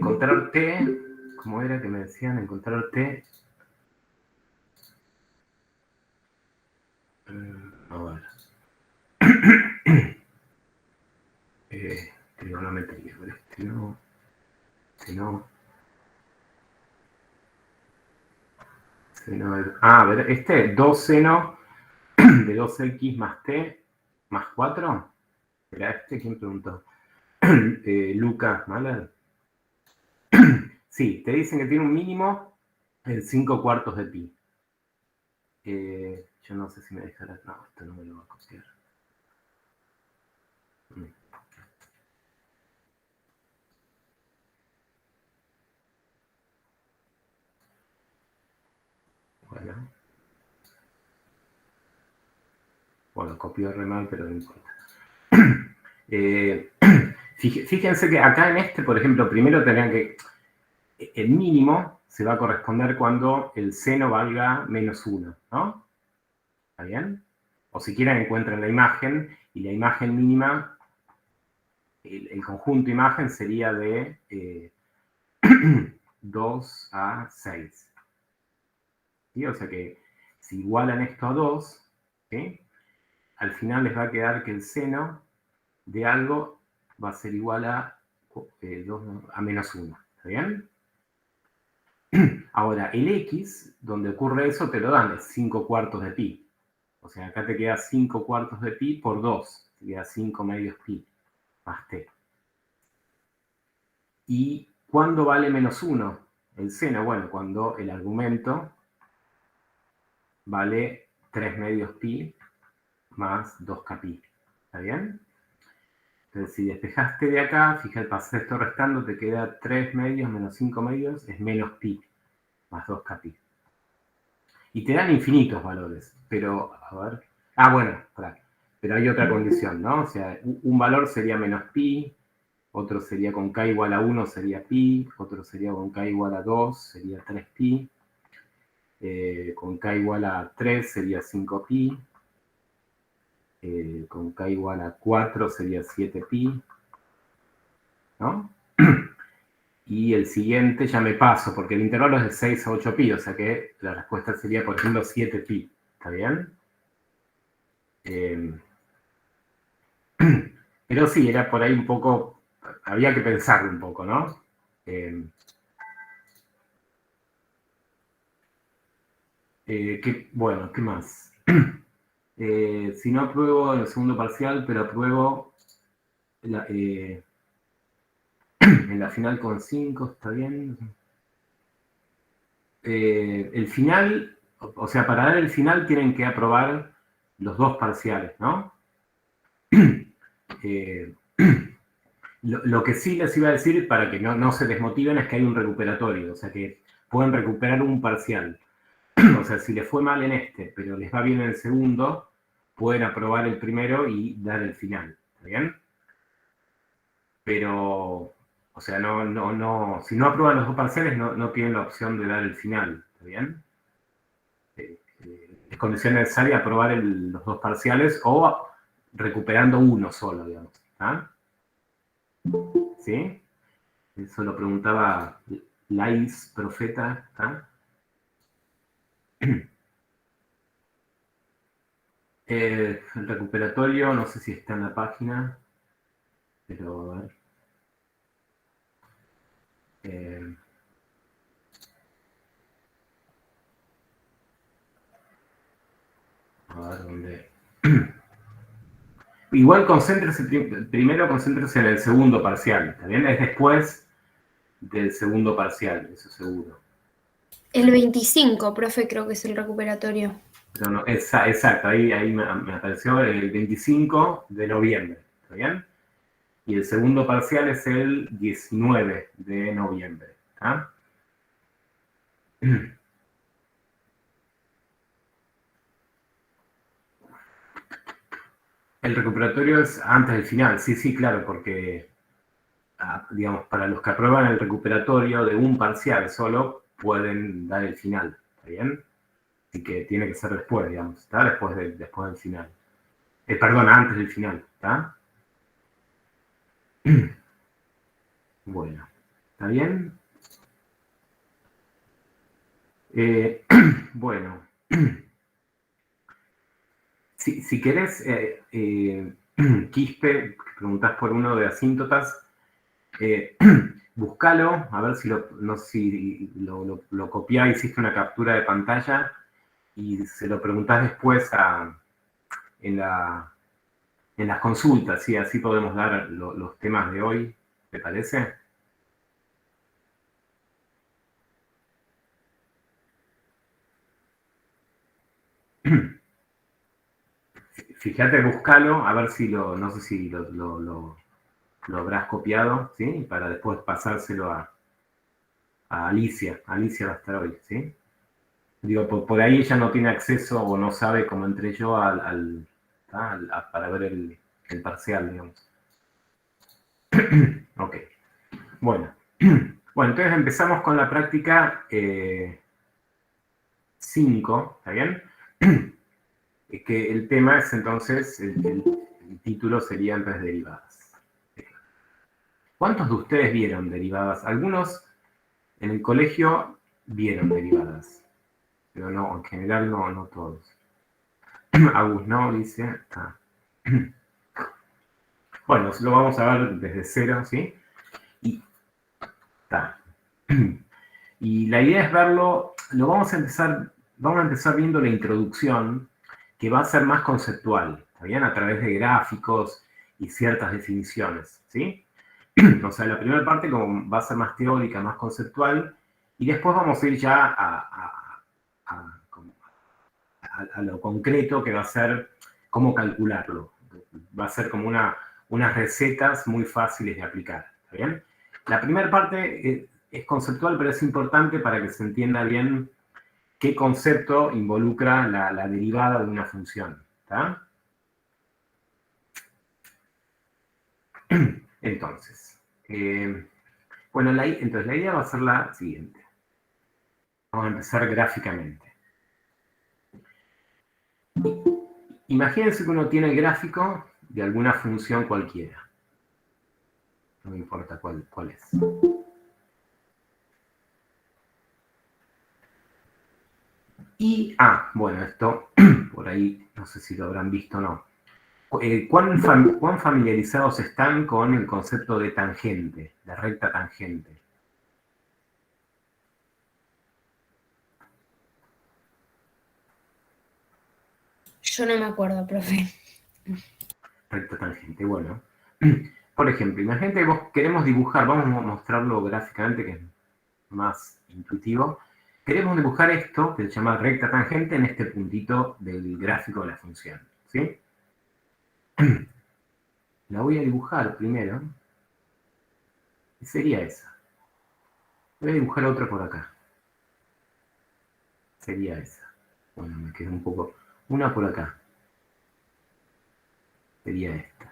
encontrar t, ¿cómo era que me decían? Encontrar t. A ver. Trigonometría, pero a ver, este 2 seno de 2x más t más 4. ¿Era este? ¿Quién preguntó? Lucas Mahler. Sí, te dicen que tiene un mínimo en 5 cuartos de pi. Yo no sé si me dejará. No, esto no me lo va a copiar. Bueno, copió re mal, pero no importa. Fíjense que acá en este, por ejemplo, primero tendrían que... El mínimo se va a corresponder cuando el seno valga menos 1, ¿no? ¿Está bien? O si quieren encuentran la imagen, y la imagen mínima, el conjunto imagen sería de 2 a 6. ¿Sí? O sea que si igualan esto a 2, ¿sí? Al final les va a quedar que el seno de algo va a ser igual a, 2, a menos 1. ¿Está bien? Ahora, el x, donde ocurre eso, te lo dan, es 5 cuartos de pi. O sea, acá te queda 5 cuartos de pi por 2. Te queda 5 medios pi más t. ¿Y cuándo vale menos 1? El seno, bueno, cuando el argumento vale 3 medios pi más 2k pi. ¿Está bien? Entonces, si despejaste de acá, fíjate, pasé esto restando, te queda 3 medios menos 5 medios, es menos pi, más 2k pi. Y te dan infinitos valores, pero, a ver... Ah, bueno, pará. Pero hay otra condición, ¿no? O sea, un valor sería menos pi, otro sería con k igual a 1 sería pi, otro sería con k igual a 2 sería 3pi, con k igual a 3 sería 5pi, con k igual a 4 sería 7pi, ¿no? Y el siguiente ya me paso, porque el intervalo es de 6 a 8pi, o sea que la respuesta sería, por ejemplo, 7pi. ¿Está bien? Pero sí, era por ahí un poco, había que pensarlo un poco, ¿no? Bueno, ¿qué más? Si no apruebo en el segundo parcial, pero apruebo en la final con 5, ¿está bien? El final, o sea, para dar el final tienen que aprobar los dos parciales, ¿no? Lo que sí les iba a decir, para que no se desmotiven, es que hay un recuperatorio, o sea que pueden recuperar un parcial. O sea, si les fue mal en este, pero les va bien en el segundo, pueden aprobar el primero y dar el final, ¿está bien? Pero, o sea, si no aprueban los dos parciales, no tienen la opción de dar el final, ¿está bien? Es condición necesaria aprobar los dos parciales o recuperando uno solo, digamos, ¿está? ¿Sí? Eso lo preguntaba Lais, profeta, ¿está? El recuperatorio, no sé si está en la página, pero a ver. A ver dónde. Igual primero concéntrese en el segundo parcial, ¿está bien? Es después del segundo parcial, eso seguro. El 25, profe, creo que es el recuperatorio. Pero no, exacto, ahí me apareció el 25 de noviembre, ¿está bien? Y el segundo parcial es el 19 de noviembre, ¿está? El recuperatorio es antes del final, sí, claro, porque, digamos, para los que aprueban el recuperatorio de un parcial solo, pueden dar el final, ¿está bien? Así que tiene que ser después, digamos, ¿está? Después del final. Perdón, antes del final, ¿está? Bueno. ¿Está bien? Bueno, si querés, Quispe, preguntás por uno de asíntotas, búscalo, a ver si no sé si lo copiás, hiciste una captura de pantalla y se lo preguntás después en las consultas, ¿sí? Así podemos dar los temas de hoy, ¿te parece? Fíjate, búscalo, a ver si no sé si lo habrás copiado, ¿sí? Para después pasárselo a Alicia. Alicia va a estar hoy, ¿sí? Digo, por ahí ella no tiene acceso o no sabe cómo entré yo para ver el parcial, digamos. Ok, bueno. Bueno, entonces empezamos con la práctica 5, ¿está bien? Que el tema es entonces, el título sería entonces derivadas. ¿Cuántos de ustedes vieron derivadas? Algunos en el colegio vieron derivadas, pero no, en general no todos. Agus no, dice. Bueno, lo vamos a ver desde cero, ¿sí? Y está. Y la idea es verlo, vamos a empezar viendo la introducción, que va a ser más conceptual, ¿está bien? A través de gráficos y ciertas definiciones, ¿sí? O sea, la primera parte como va a ser más teórica, más conceptual, y después vamos a ir ya a lo concreto, que va a ser cómo calcularlo. Va a ser como unas recetas muy fáciles de aplicar, ¿está bien? La primera parte es conceptual, pero es importante para que se entienda bien qué concepto involucra la derivada de una función, ¿está? Entonces, bueno, entonces la idea va a ser la siguiente. Vamos a empezar gráficamente. Imagínense que uno tiene el gráfico de alguna función cualquiera. No me importa cuál es. Y, bueno, esto por ahí, no sé si lo habrán visto o no. ¿Cuán familiarizados están con el concepto de tangente, de recta tangente? Yo no me acuerdo, profe. Recta tangente, bueno. Por ejemplo, imagínate que vos queremos dibujar, vamos a mostrarlo gráficamente, que es más intuitivo. Queremos dibujar esto, que se llama recta tangente, en este puntito del gráfico de la función, ¿sí? La voy a dibujar primero, y sería esa. Voy a dibujar otra por acá. Sería esa. Bueno, me queda un poco. Una por acá. Sería esta.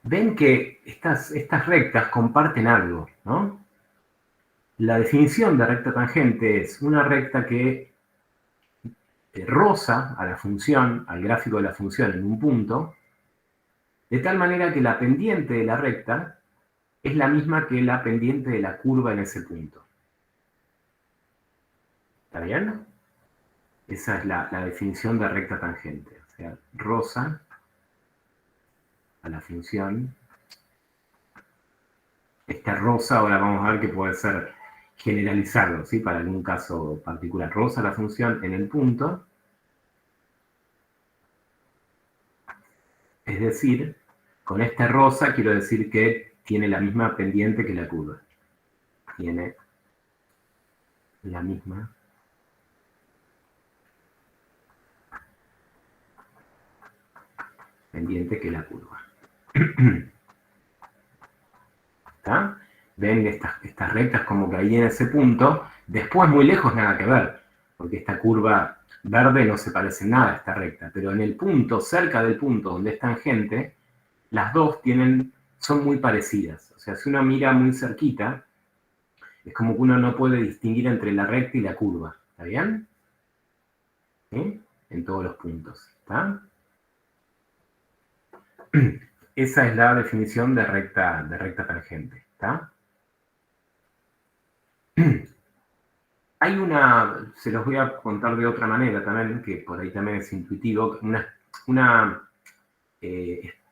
Ven que estas rectas comparten algo, ¿no? La definición de recta tangente es una recta que roza a la función, al gráfico de la función en un punto, de tal manera que la pendiente de la recta es la misma que la pendiente de la curva en ese punto. ¿Está bien? Esa es la definición de recta tangente. O sea, roza a la función. Esta roza, ahora vamos a ver que puede ser generalizado, ¿sí? Para algún caso particular. Roza la función en el punto. Es decir, con esta rosa quiero decir que tiene la misma pendiente que la curva. Tiene la misma pendiente que la curva. ¿Está? Ven estas rectas como que ahí en ese punto, después muy lejos nada que ver, porque esta curva verde no se parece en nada a esta recta, pero en el punto, cerca del punto donde es tangente, las dos son muy parecidas. O sea, si uno mira muy cerquita, es como que uno no puede distinguir entre la recta y la curva. ¿Está bien? ¿Sí? En todos los puntos. ¿Está? Esa es la definición de recta tangente. ¿Está? Se los voy a contar de otra manera también, que por ahí también es intuitivo,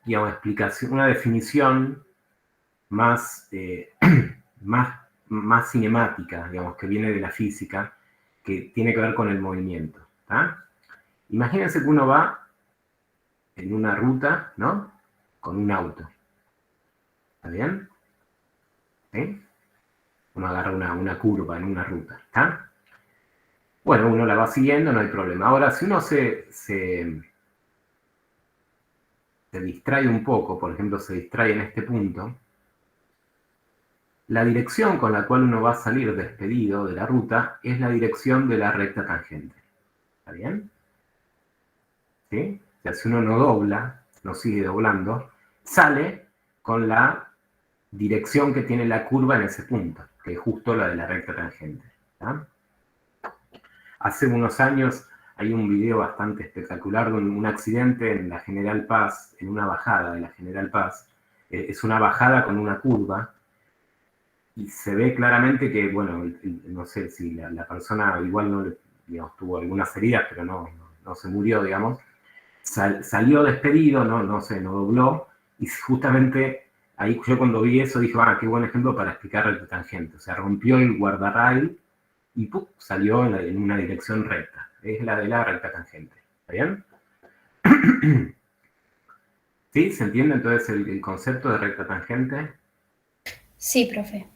digamos, explicación, una definición más, más cinemática, digamos, que viene de la física, que tiene que ver con el movimiento. ¿Está? Imagínense que uno va en una ruta, ¿no? Con un auto. ¿Está bien? ¿Sí? Uno agarra una curva en una ruta. ¿Está? Bueno, uno la va siguiendo, no hay problema. Ahora, si uno se distrae un poco, por ejemplo, se distrae en este punto, la dirección con la cual uno va a salir despedido de la ruta es la dirección de la recta tangente. ¿Está bien? ¿Sí? O sea, si uno no dobla, no sigue doblando, sale con la dirección que tiene la curva en ese punto, que es justo la de la recta tangente. ¿Está? Hace unos años hay un video bastante espectacular de un accidente en la General Paz, en una bajada de la General Paz. Es una bajada con una curva, y se ve claramente que, bueno, no sé si la persona igual no, digamos, tuvo algunas heridas, pero no se murió, digamos. Salió despedido, no sé, no dobló, y justamente ahí yo cuando vi eso dije, qué buen ejemplo para explicar recta tangente. O sea, rompió el guardarrail y ¡pum!, salió en una dirección recta. Es la de la recta tangente. ¿Está bien? ¿Sí? ¿Se entiende entonces el concepto de recta tangente? Sí, profe.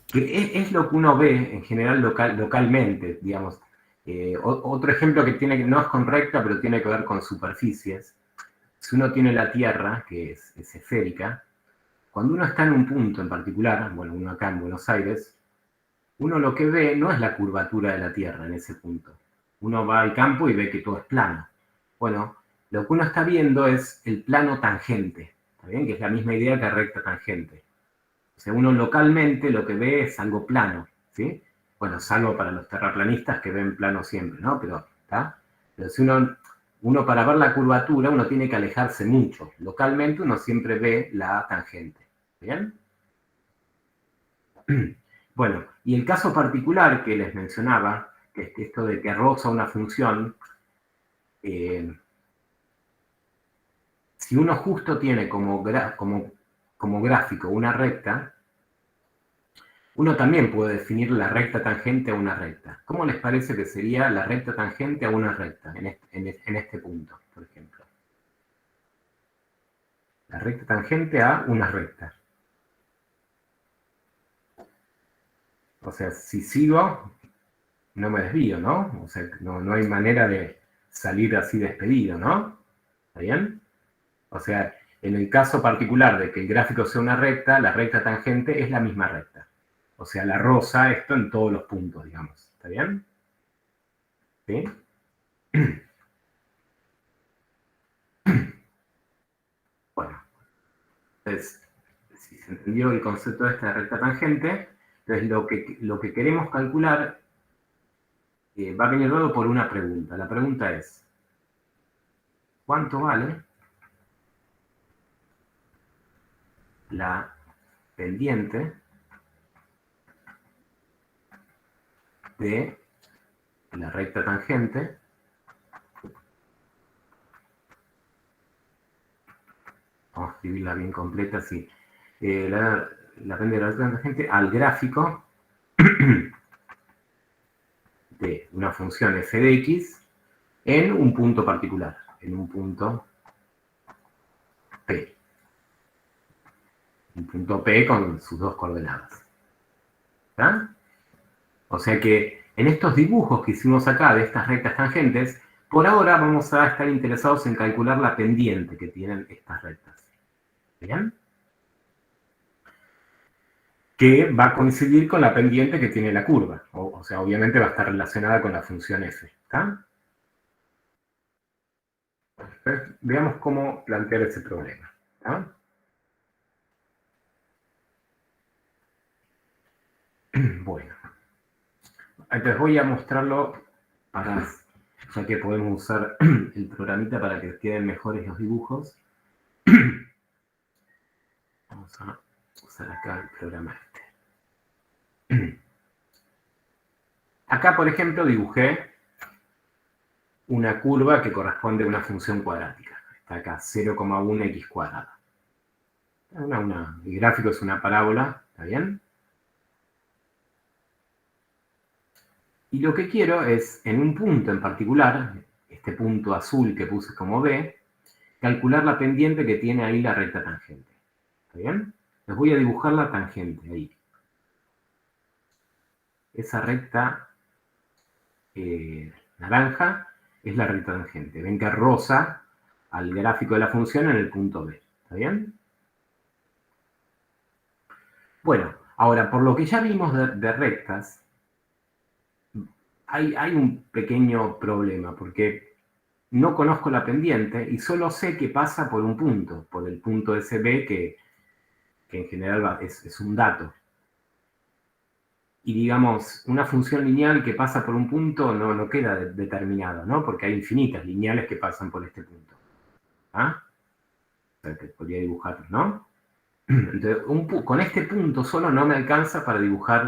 Que es lo que uno ve en general localmente, digamos. Otro ejemplo que no es con recta, pero tiene que ver con superficies. Si uno tiene la Tierra, que es esférica, cuando uno está en un punto en particular, bueno, uno acá en Buenos Aires, uno lo que ve no es la curvatura de la Tierra en ese punto. Uno va al campo y ve que todo es plano. Bueno, lo que uno está viendo es el plano tangente, ¿está bien? Que es la misma idea que recta tangente. O sea, uno localmente lo que ve es algo plano, ¿sí? Bueno, salvo para los terraplanistas que ven plano siempre, ¿no? Pero, ¿está? Pero si uno para ver la curvatura, uno tiene que alejarse mucho. Localmente uno siempre ve la tangente, ¿bien? Bueno, y el caso particular que les mencionaba, que es esto de que roza una función, si uno justo tiene como gráfico una recta, uno también puede definir la recta tangente a una recta. ¿Cómo les parece que sería la recta tangente a una recta en este punto, por ejemplo? La recta tangente a una recta. O sea, si sigo, no me desvío, ¿no? O sea, no hay manera de salir así despedido, ¿no? ¿Está bien? O sea, en el caso particular de que el gráfico sea una recta, la recta tangente es la misma recta. O sea, la roza esto en todos los puntos, digamos. ¿Está bien? ¿Sí? Bueno, entonces, si se entendió el concepto de esta recta tangente, entonces lo que queremos calcular va generado por una pregunta. La pregunta es, ¿cuánto vale la pendiente de la recta tangente vamos a escribirla bien completa, sí. La pendiente de la recta tangente al gráfico de una función f de x en un punto particular, en un punto P. Un punto P con sus dos coordenadas. ¿Está? O sea que en estos dibujos que hicimos acá de estas rectas tangentes, por ahora vamos a estar interesados en calcular la pendiente que tienen estas rectas. ¿Bien? Que va a coincidir con la pendiente que tiene la curva. O sea, obviamente va a estar relacionada con la función f. ¿Está? Entonces, veamos cómo plantear ese problema. ¿Está? Bueno. Entonces voy a mostrarlo para, ya que podemos usar el programita para que queden mejores los dibujos. Vamos a usar acá el programa este. Acá, por ejemplo, dibujé una curva que corresponde a una función cuadrática. Está acá, 0,1x cuadrada. El gráfico es una parábola, ¿está bien? Y lo que quiero es, en un punto en particular, este punto azul que puse como B, calcular la pendiente que tiene ahí la recta tangente. ¿Está bien? Les voy a dibujar la tangente ahí. Esa recta naranja es la recta tangente. Ven que rosa al gráfico de la función en el punto B. ¿Está bien? Bueno, ahora, por lo que ya vimos de rectas, hay un pequeño problema, porque no conozco la pendiente y solo sé que pasa por un punto, por el punto SB, que en general es un dato. Y digamos, una función lineal que pasa por un punto no queda determinada, ¿no? Porque hay infinitas lineales que pasan por este punto. ¿Ah? O sea, que podría dibujarlo, ¿no? Entonces, con este punto solo no me alcanza para dibujar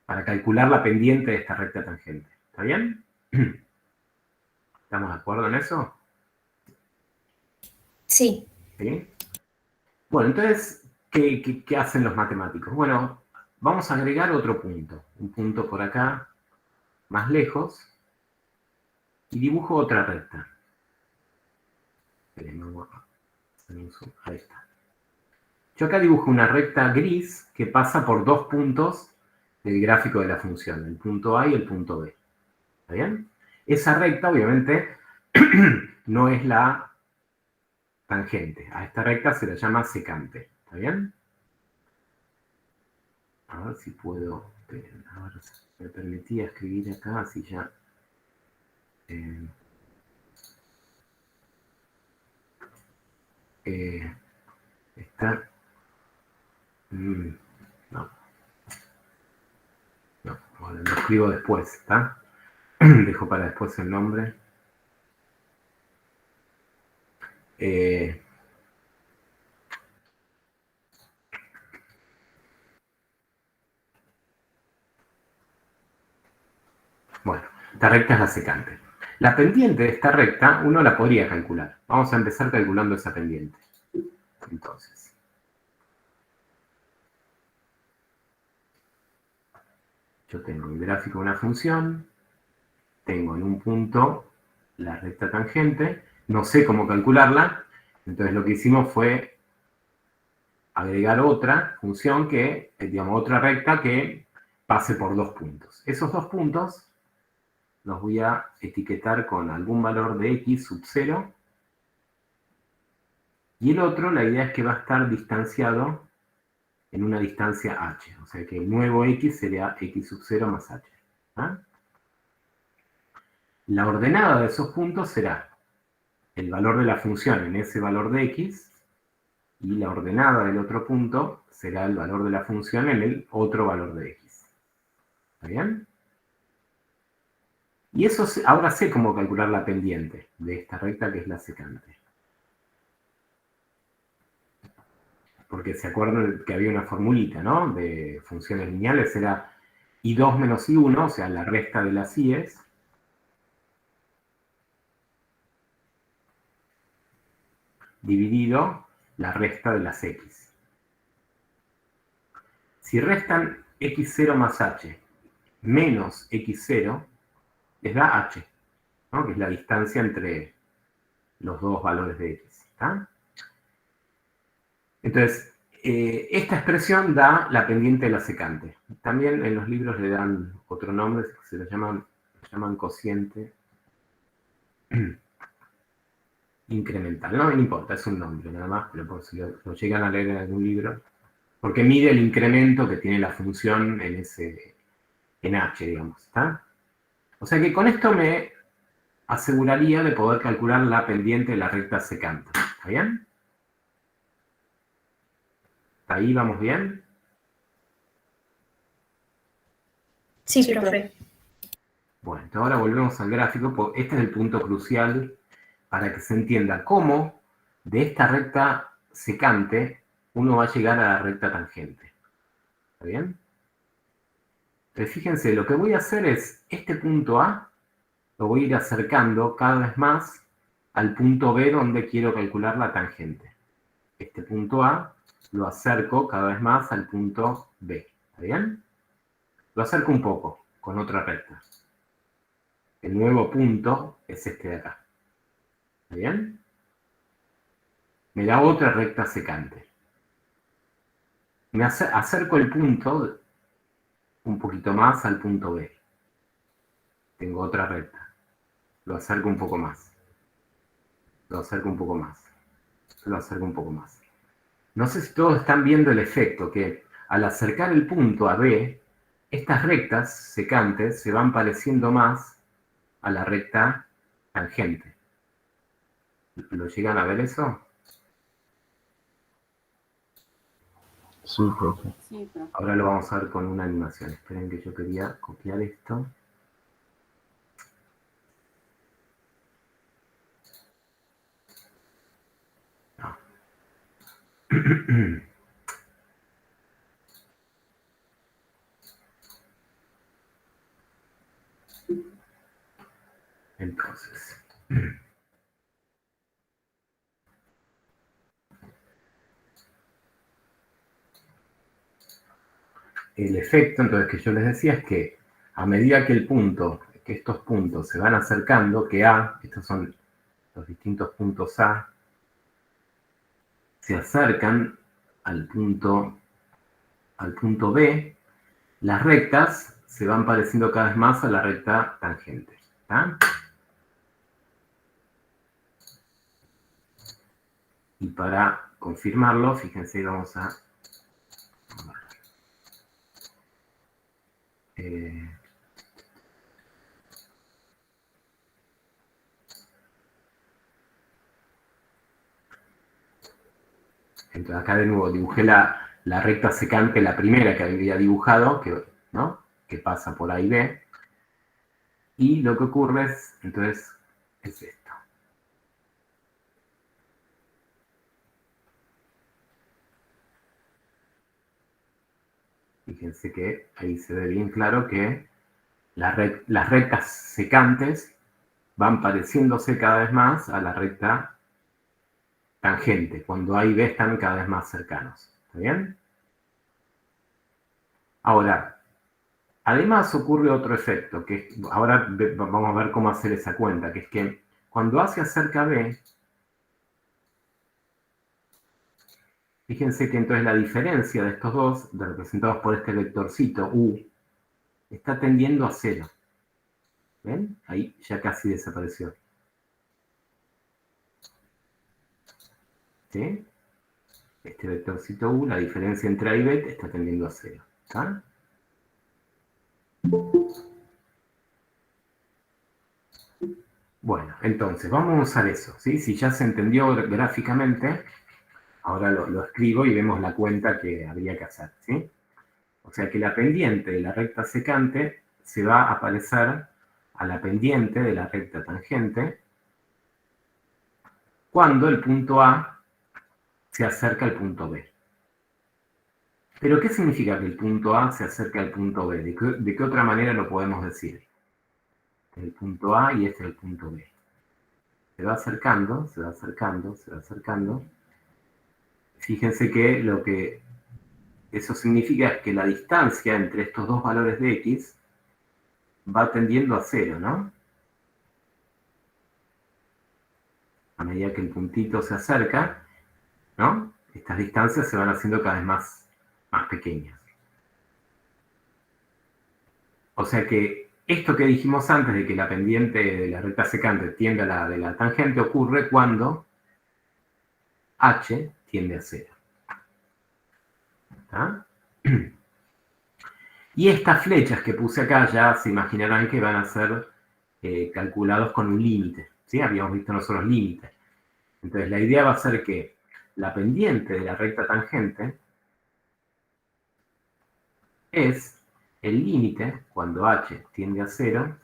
para calcular la pendiente de esta recta tangente. ¿Está bien? ¿Estamos de acuerdo en eso? Sí. ¿Sí? Bueno, entonces, ¿qué hacen los matemáticos? Bueno, vamos a agregar otro punto. Un punto por acá, más lejos, y dibujo otra recta. Ahí está. Yo acá dibujo una recta gris que pasa por dos puntos del gráfico de la función, el punto A y el punto B. ¿Está bien? Esa recta, obviamente, no es la tangente. A esta recta se la llama secante. ¿Está bien? A ver si puedo... A ver, me permitía escribir acá, así ya... está... no. No, bueno, lo escribo después, ¿está? Dejo para después el nombre. Bueno, esta recta es la secante. La pendiente de esta recta uno la podría calcular. Vamos a empezar calculando esa pendiente. Entonces, yo tengo el gráfico de una función, tengo en un punto la recta tangente, no sé cómo calcularla, entonces lo que hicimos fue agregar otra función digamos, otra recta que pase por dos puntos. Esos dos puntos los voy a etiquetar con algún valor de x sub 0. Y el otro, la idea es que va a estar distanciado en una distancia h. O sea que el nuevo x sería x sub 0 más h. ¿Ah? La ordenada de esos puntos será el valor de la función en ese valor de x, y la ordenada del otro punto será el valor de la función en el otro valor de x. ¿Está bien? Y eso ahora sé cómo calcular la pendiente de esta recta que es la secante. Porque se acuerdan que había una formulita, ¿no? De funciones lineales, era i2 menos i1, o sea, la resta de las i's, dividido la resta de las x. Si restan x0 más h menos x0, les da h, ¿no? Que es la distancia entre los dos valores de x. ¿Está? Entonces, esta expresión da la pendiente de la secante. También en los libros le dan otro nombre, se lo llaman cociente incremental. No importa, es un nombre nada más, pero por si lo llegan a leer en algún libro. Porque mide el incremento que tiene la función en h, digamos. ¿Está? O sea que con esto me aseguraría de poder calcular la pendiente de la recta secante. ¿Está bien? ¿Hasta ahí vamos bien? Sí, profe. Bueno, ahora volvemos al gráfico, porque este es el punto crucial para que se entienda cómo de esta recta secante uno va a llegar a la recta tangente. ¿Está bien? Entonces, fíjense, lo que voy a hacer es, este punto A, lo voy a ir acercando cada vez más al punto B donde quiero calcular la tangente. Este punto A lo acerco cada vez más al punto B. ¿Está bien? Lo acerco un poco con otra recta. El nuevo punto es este de acá. ¿Está bien? Me da otra recta secante. Me acerco el punto un poquito más al punto B. Tengo otra recta. Lo acerco un poco más. Lo acerco un poco más. Lo acerco un poco más. No sé si todos están viendo el efecto, que al acercar el punto a B, estas rectas secantes se van pareciendo más a la recta tangente. ¿Lo llegan a ver eso? Sí, profe. Ahora lo vamos a ver con una animación. Esperen que yo quería copiar esto. No. Entonces, el efecto, entonces, que yo les decía es que a medida que estos puntos se van acercando, que A, estos son los distintos puntos A, se acercan al punto B, las rectas se van pareciendo cada vez más a la recta tangente. ¿Está? Y para confirmarlo, fíjense, vamos a... entonces acá de nuevo dibujé la recta secante, la primera que había dibujado, ¿no? Que pasa por A y B. Y lo que ocurre es, entonces, es esto. Fíjense que ahí se ve bien claro que las rectas secantes van pareciéndose cada vez más a la recta tangente. Cuando A y B están cada vez más cercanos. ¿Está bien? Ahora, además ocurre otro efecto, que ahora vamos a ver cómo hacer esa cuenta, que es que cuando A se acerca a B, fíjense que entonces la diferencia de estos dos, representados por este vectorcito U, está tendiendo a cero. ¿Ven? Ahí ya casi desapareció. ¿Sí? Este vectorcito U, la diferencia entre A y B, está tendiendo a cero. ¿Está? Bueno, entonces, vamos a usar eso. ¿Sí? Si ya se entendió gráficamente, ahora lo escribo y vemos la cuenta que habría que hacer. ¿Sí? O sea que la pendiente de la recta secante se va a parecer a la pendiente de la recta tangente cuando el punto A se acerca al punto B. ¿Pero qué significa que el punto A se acerca al punto B? ¿De qué otra manera lo podemos decir? Este es el punto A y este es el punto B. Se va acercando, se va acercando, se va acercando. Fíjense que eso significa que la distancia entre estos dos valores de X va tendiendo a cero, ¿no? A medida que el puntito se acerca, ¿no? Estas distancias se van haciendo cada vez más pequeñas. O sea que esto que dijimos antes de que la pendiente de la recta secante tiende a la de la tangente ocurre cuando H tiende a cero. ¿Está? Y estas flechas que puse acá ya se imaginarán que van a ser calculados con un límite. ¿Sí? Habíamos visto nosotros límites. Entonces la idea va a ser que la pendiente de la recta tangente es el límite, cuando H tiende a cero,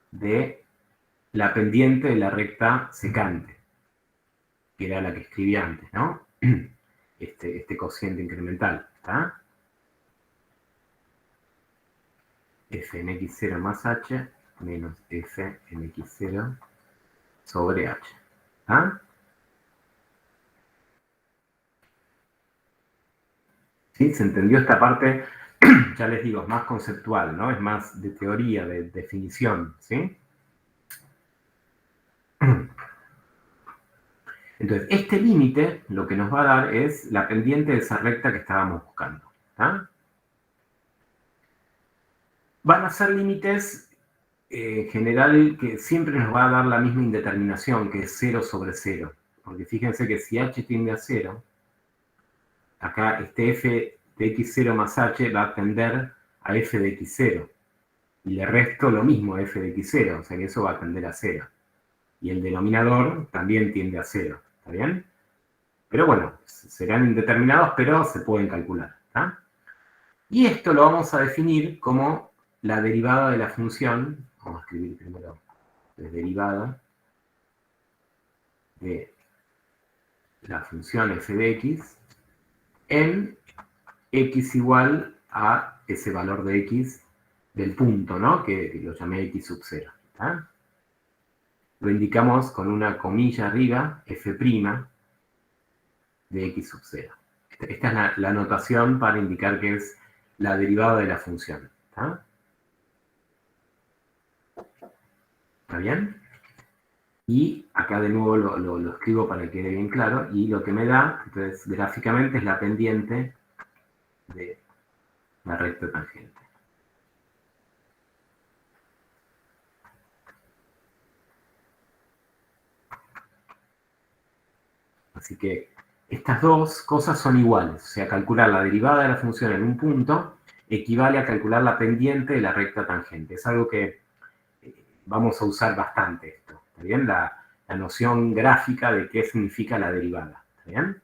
de la pendiente de la recta secante, que era la que escribí antes, ¿no? este cociente incremental, ¿está? F en x0 más h menos f en x0 sobre h. ¿Ah? ¿Sí? ¿Se entendió esta parte? Ya les digo, es más conceptual, ¿no? Es más de teoría, de definición, ¿sí? Entonces, este límite lo que nos va a dar es la pendiente de esa recta que estábamos buscando. ¿Está? Van a ser límites en general que siempre nos va a dar la misma indeterminación, que es 0 sobre 0. Porque fíjense que si h tiende a 0, acá este f de x0 más h va a tender a f de x0. Y le resto lo mismo a f de x0, o sea que eso va a tender a 0. Y el denominador también tiende a 0, ¿está bien? Pero bueno, serán indeterminados, pero se pueden calcular, ¿está? Y esto lo vamos a definir como la derivada de la función, vamos a escribir primero la derivada de la función f de x en x igual a ese valor de x del punto, ¿no? Que lo llamé x sub 0. ¿Tá? Lo indicamos con una comilla arriba, f' de x sub 0. Esta es la notación para indicar que es la derivada de la función. ¿Tá? ¿Está bien? Y acá de nuevo lo escribo para que quede bien claro. Y lo que me da, entonces, gráficamente es la pendiente de la recta tangente. Así que estas dos cosas son iguales. O sea, calcular la derivada de la función en un punto equivale a calcular la pendiente de la recta tangente. Es algo que vamos a usar bastante esto. ¿Está bien? La noción gráfica de qué significa la derivada. ¿Está bien?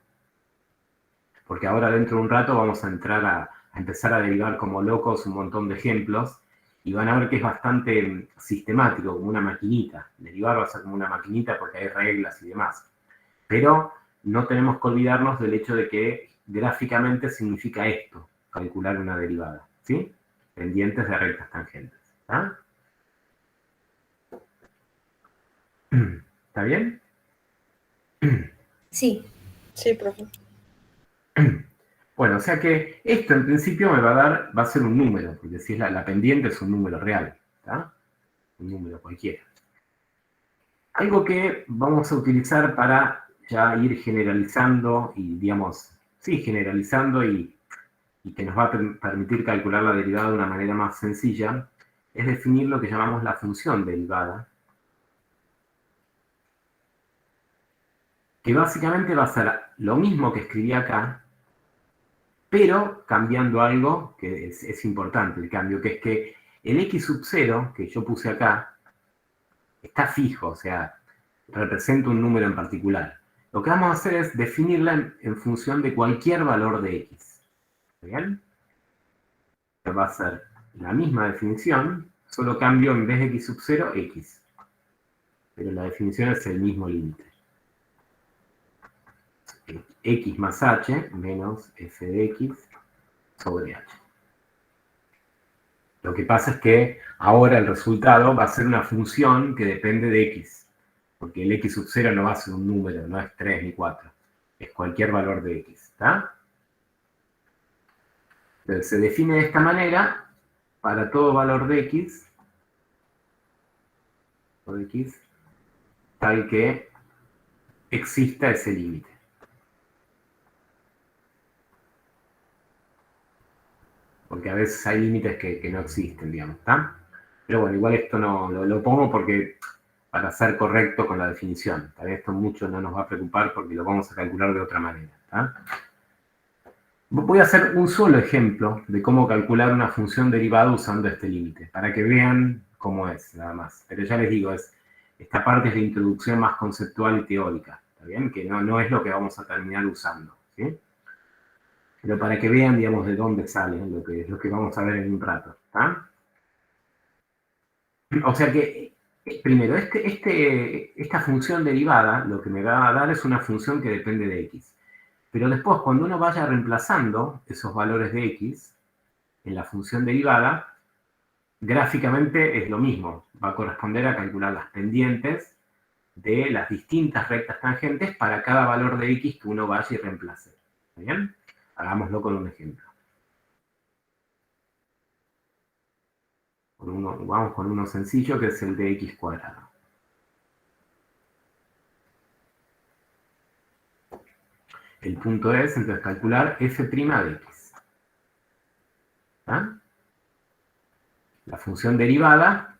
Porque ahora dentro de un rato vamos a entrar a empezar a derivar como locos un montón de ejemplos y van a ver que es bastante sistemático, como una maquinita. Derivar va a ser como una maquinita porque hay reglas y demás. Pero no tenemos que olvidarnos del hecho de que gráficamente significa esto, calcular una derivada, ¿sí? Pendientes de rectas tangentes. ¿Está? ¿Está bien? Sí. Sí, profe. Bueno, o sea que esto en principio me va a ser un número, porque si es la pendiente es un número real, ¿está? Un número cualquiera. Algo que vamos a utilizar para ya ir generalizando y, digamos, sí, generalizando y que nos va a permitir calcular la derivada de una manera más sencilla, es definir lo que llamamos la función derivada, que básicamente va a ser lo mismo que escribí acá, pero cambiando algo que es importante el cambio, que es que el x sub 0 que yo puse acá está fijo, o sea, representa un número en particular. Lo que vamos a hacer es definirla en función de cualquier valor de x. ¿Está bien? Va a ser la misma definición, solo cambio en vez de x sub 0, x. Pero la definición es el mismo límite. X más h menos f de x sobre h. Lo que pasa es que ahora el resultado va a ser una función que depende de x. Porque el x sub 0 no va a ser un número, no es 3 ni 4. Es cualquier valor de x. ¿Está? Entonces se define de esta manera para todo valor de x, tal que exista ese límite. Porque a veces hay límites que no existen, digamos, ¿está? Pero bueno, igual esto no lo pongo porque para ser correcto con la definición. Tal vez esto mucho no nos va a preocupar porque lo vamos a calcular de otra manera, ¿está? Voy a hacer un solo ejemplo de cómo calcular una función derivada usando este límite, para que vean cómo es, nada más. Pero ya les digo, esta parte es la introducción más conceptual y teórica, ¿está bien? Que no es lo que vamos a terminar usando, ¿sí? Pero para que vean, digamos, de dónde sale es lo que vamos a ver en un rato, ¿está? O sea que, primero, esta función derivada lo que me va a dar es una función que depende de x. Pero después, cuando uno vaya reemplazando esos valores de x en la función derivada, gráficamente es lo mismo. Va a corresponder a calcular las pendientes de las distintas rectas tangentes para cada valor de x que uno vaya y reemplace. ¿Está bien? Hagámoslo con un ejemplo. Vamos con uno sencillo, que es el de x cuadrado. El punto es, entonces, calcular f' de x. ¿Ah? La función derivada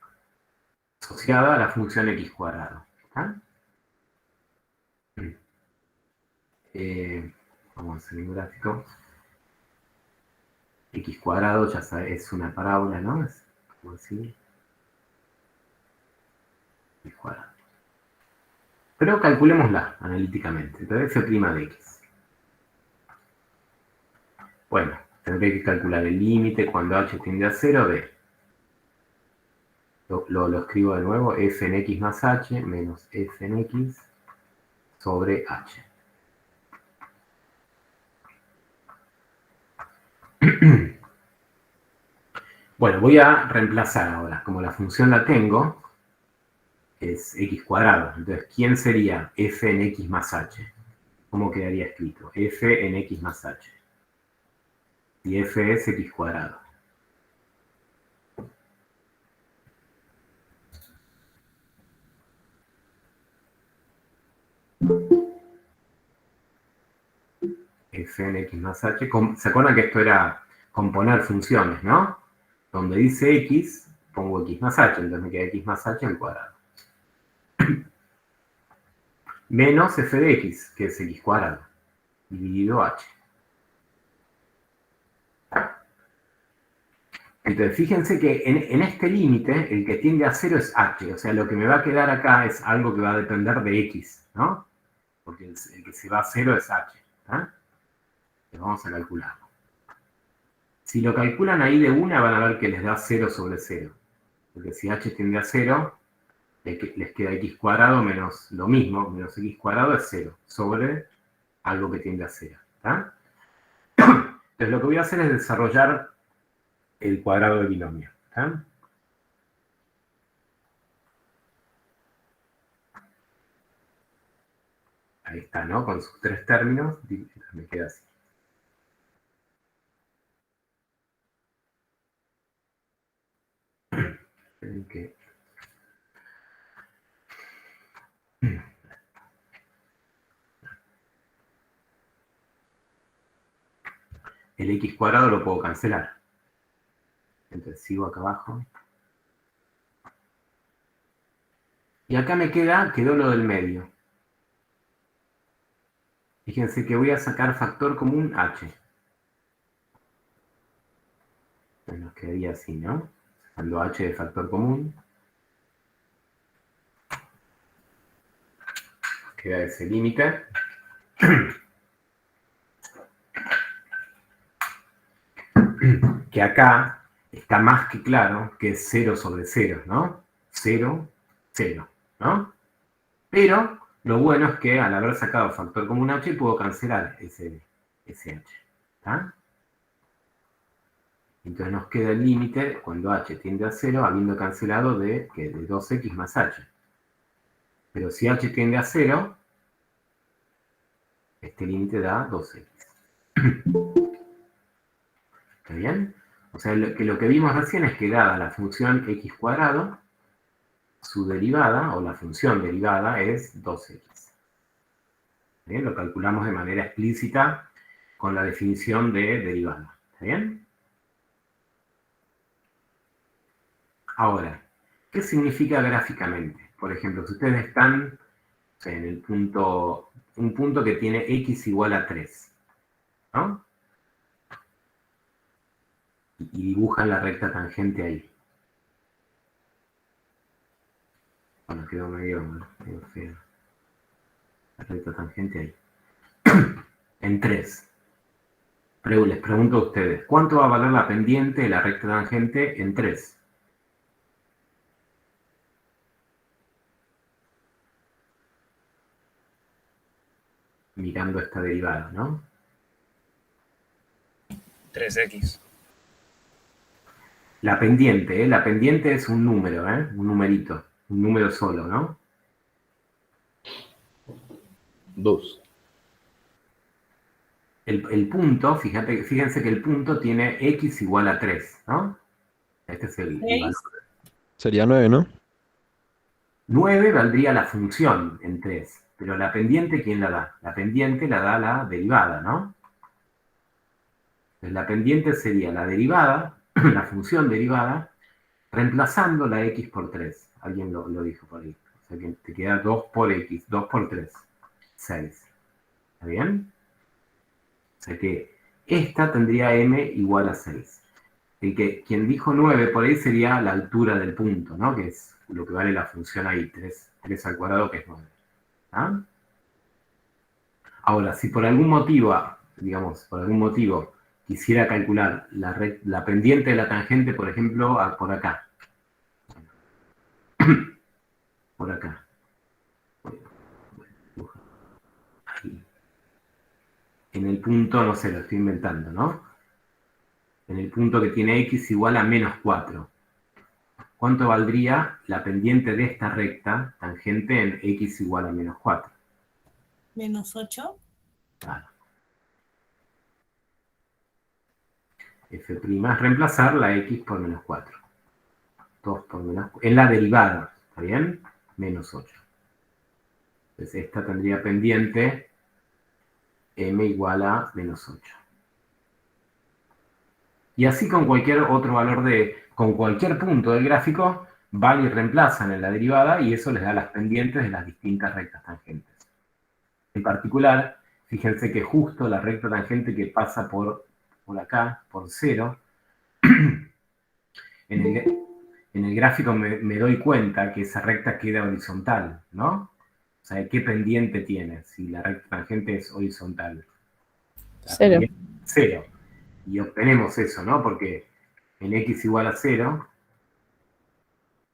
asociada a la función x cuadrado. ¿Ah? Vamos a hacer un gráfico. X cuadrado, ya sabes, es una parábola, ¿no? Es como así. X cuadrado. Pero calculémosla analíticamente. Entonces, f' de x. Bueno, tendré que calcular el límite cuando h tiende a 0 de... Lo escribo de nuevo, f en x más h menos f en x sobre h. Bueno, voy a reemplazar ahora. Como la función la tengo, es x cuadrado. Entonces, ¿quién sería f en x más h? ¿Cómo quedaría escrito? F en x más h. Y f es x cuadrado. F en x más h. ¿Se acuerdan que esto era componer funciones, no? Donde dice x, pongo x más h. Entonces me queda x más h al cuadrado. Menos f de x, que es x cuadrado, dividido h. Entonces, fíjense que en este límite, el que tiende a 0 es h. O sea, lo que me va a quedar acá es algo que va a depender de x, ¿no? Porque el que se va a 0 es h. ¿Ah? Vamos a calcularlo. Si lo calculan ahí de una, van a ver que les da 0 sobre 0. Porque si h tiende a 0, les queda x cuadrado menos lo mismo, menos x cuadrado es 0, sobre algo que tiende a 0. ¿Está? Entonces lo que voy a hacer es desarrollar el cuadrado de binomio. ¿Está? Ahí está, ¿no? Con sus tres términos, me queda así. Okay. El x cuadrado lo puedo cancelar. Entonces sigo acá abajo. Y acá me quedó lo del medio. Fíjense que voy a sacar factor común h. Nos quedaría así, ¿no? Sacando h de factor común. Queda ese límite. Que acá está más que claro que es 0 sobre 0, ¿no? 0, 0, ¿no? Pero lo bueno es que al haber sacado factor común h, puedo cancelar ese h. ¿Está? Entonces nos queda el límite cuando h tiende a 0, habiendo cancelado de 2x más h. Pero si h tiende a 0, este límite da 2x. ¿Está bien? O sea, lo que vimos recién es que dada la función x cuadrado, su derivada, o la función derivada, es 2x. ¿Bien? Lo calculamos de manera explícita con la definición de derivada. ¿Está bien? Ahora, ¿qué significa gráficamente? Por ejemplo, si ustedes están en el punto, un punto que tiene x igual a 3, ¿no? Y dibujan la recta tangente ahí. Bueno, quedó medio feo. La recta tangente ahí. En 3. Les pregunto a ustedes, ¿cuánto va a valer la pendiente de la recta tangente en 3? mirando esta derivada, ¿no? 3x. La pendiente, ¿eh? La pendiente es un número, ¿eh? Un numerito, un número solo, ¿no? 2. El punto, fíjense que el punto tiene x igual a 3, ¿no? Este es el valor. Sería 9, ¿no? 9 valdría la función en 3, pero la pendiente, ¿quién la da? La pendiente la da la derivada, ¿no? Entonces la pendiente sería la derivada, la función derivada, reemplazando la x por 3. Alguien lo dijo por ahí. O sea que te queda 2 por x, 2 por 3, 6. ¿Está bien? O sea que esta tendría m igual a 6. Quien dijo 9 por ahí sería la altura del punto, ¿no? Que es lo que vale la función ahí, 3 al cuadrado, que es 9. ¿Ah? Ahora, si por algún motivo, digamos, por algún motivo quisiera calcular la pendiente de la tangente, por ejemplo, por acá. Por acá. Ahí. En el punto, no sé, lo estoy inventando, ¿no? En el punto que tiene x igual a menos 4. ¿Cuánto valdría la pendiente de esta recta tangente en x igual a menos 4? Menos 8. Claro. F' es reemplazar la x por menos 4. 2 por menos 4. En la derivada, ¿está bien? Menos 8. Entonces esta tendría pendiente m igual a menos 8. Y así con cualquier otro valor con cualquier punto del gráfico, van y reemplazan en la derivada y eso les da las pendientes de las distintas rectas tangentes. En particular, fíjense que justo la recta tangente que pasa por acá, por 0, en el gráfico me doy cuenta que esa recta queda horizontal, ¿no? O sea, ¿qué pendiente tiene si la recta tangente es horizontal? 0. 0. Y obtenemos eso, ¿no? Porque en x igual a 0,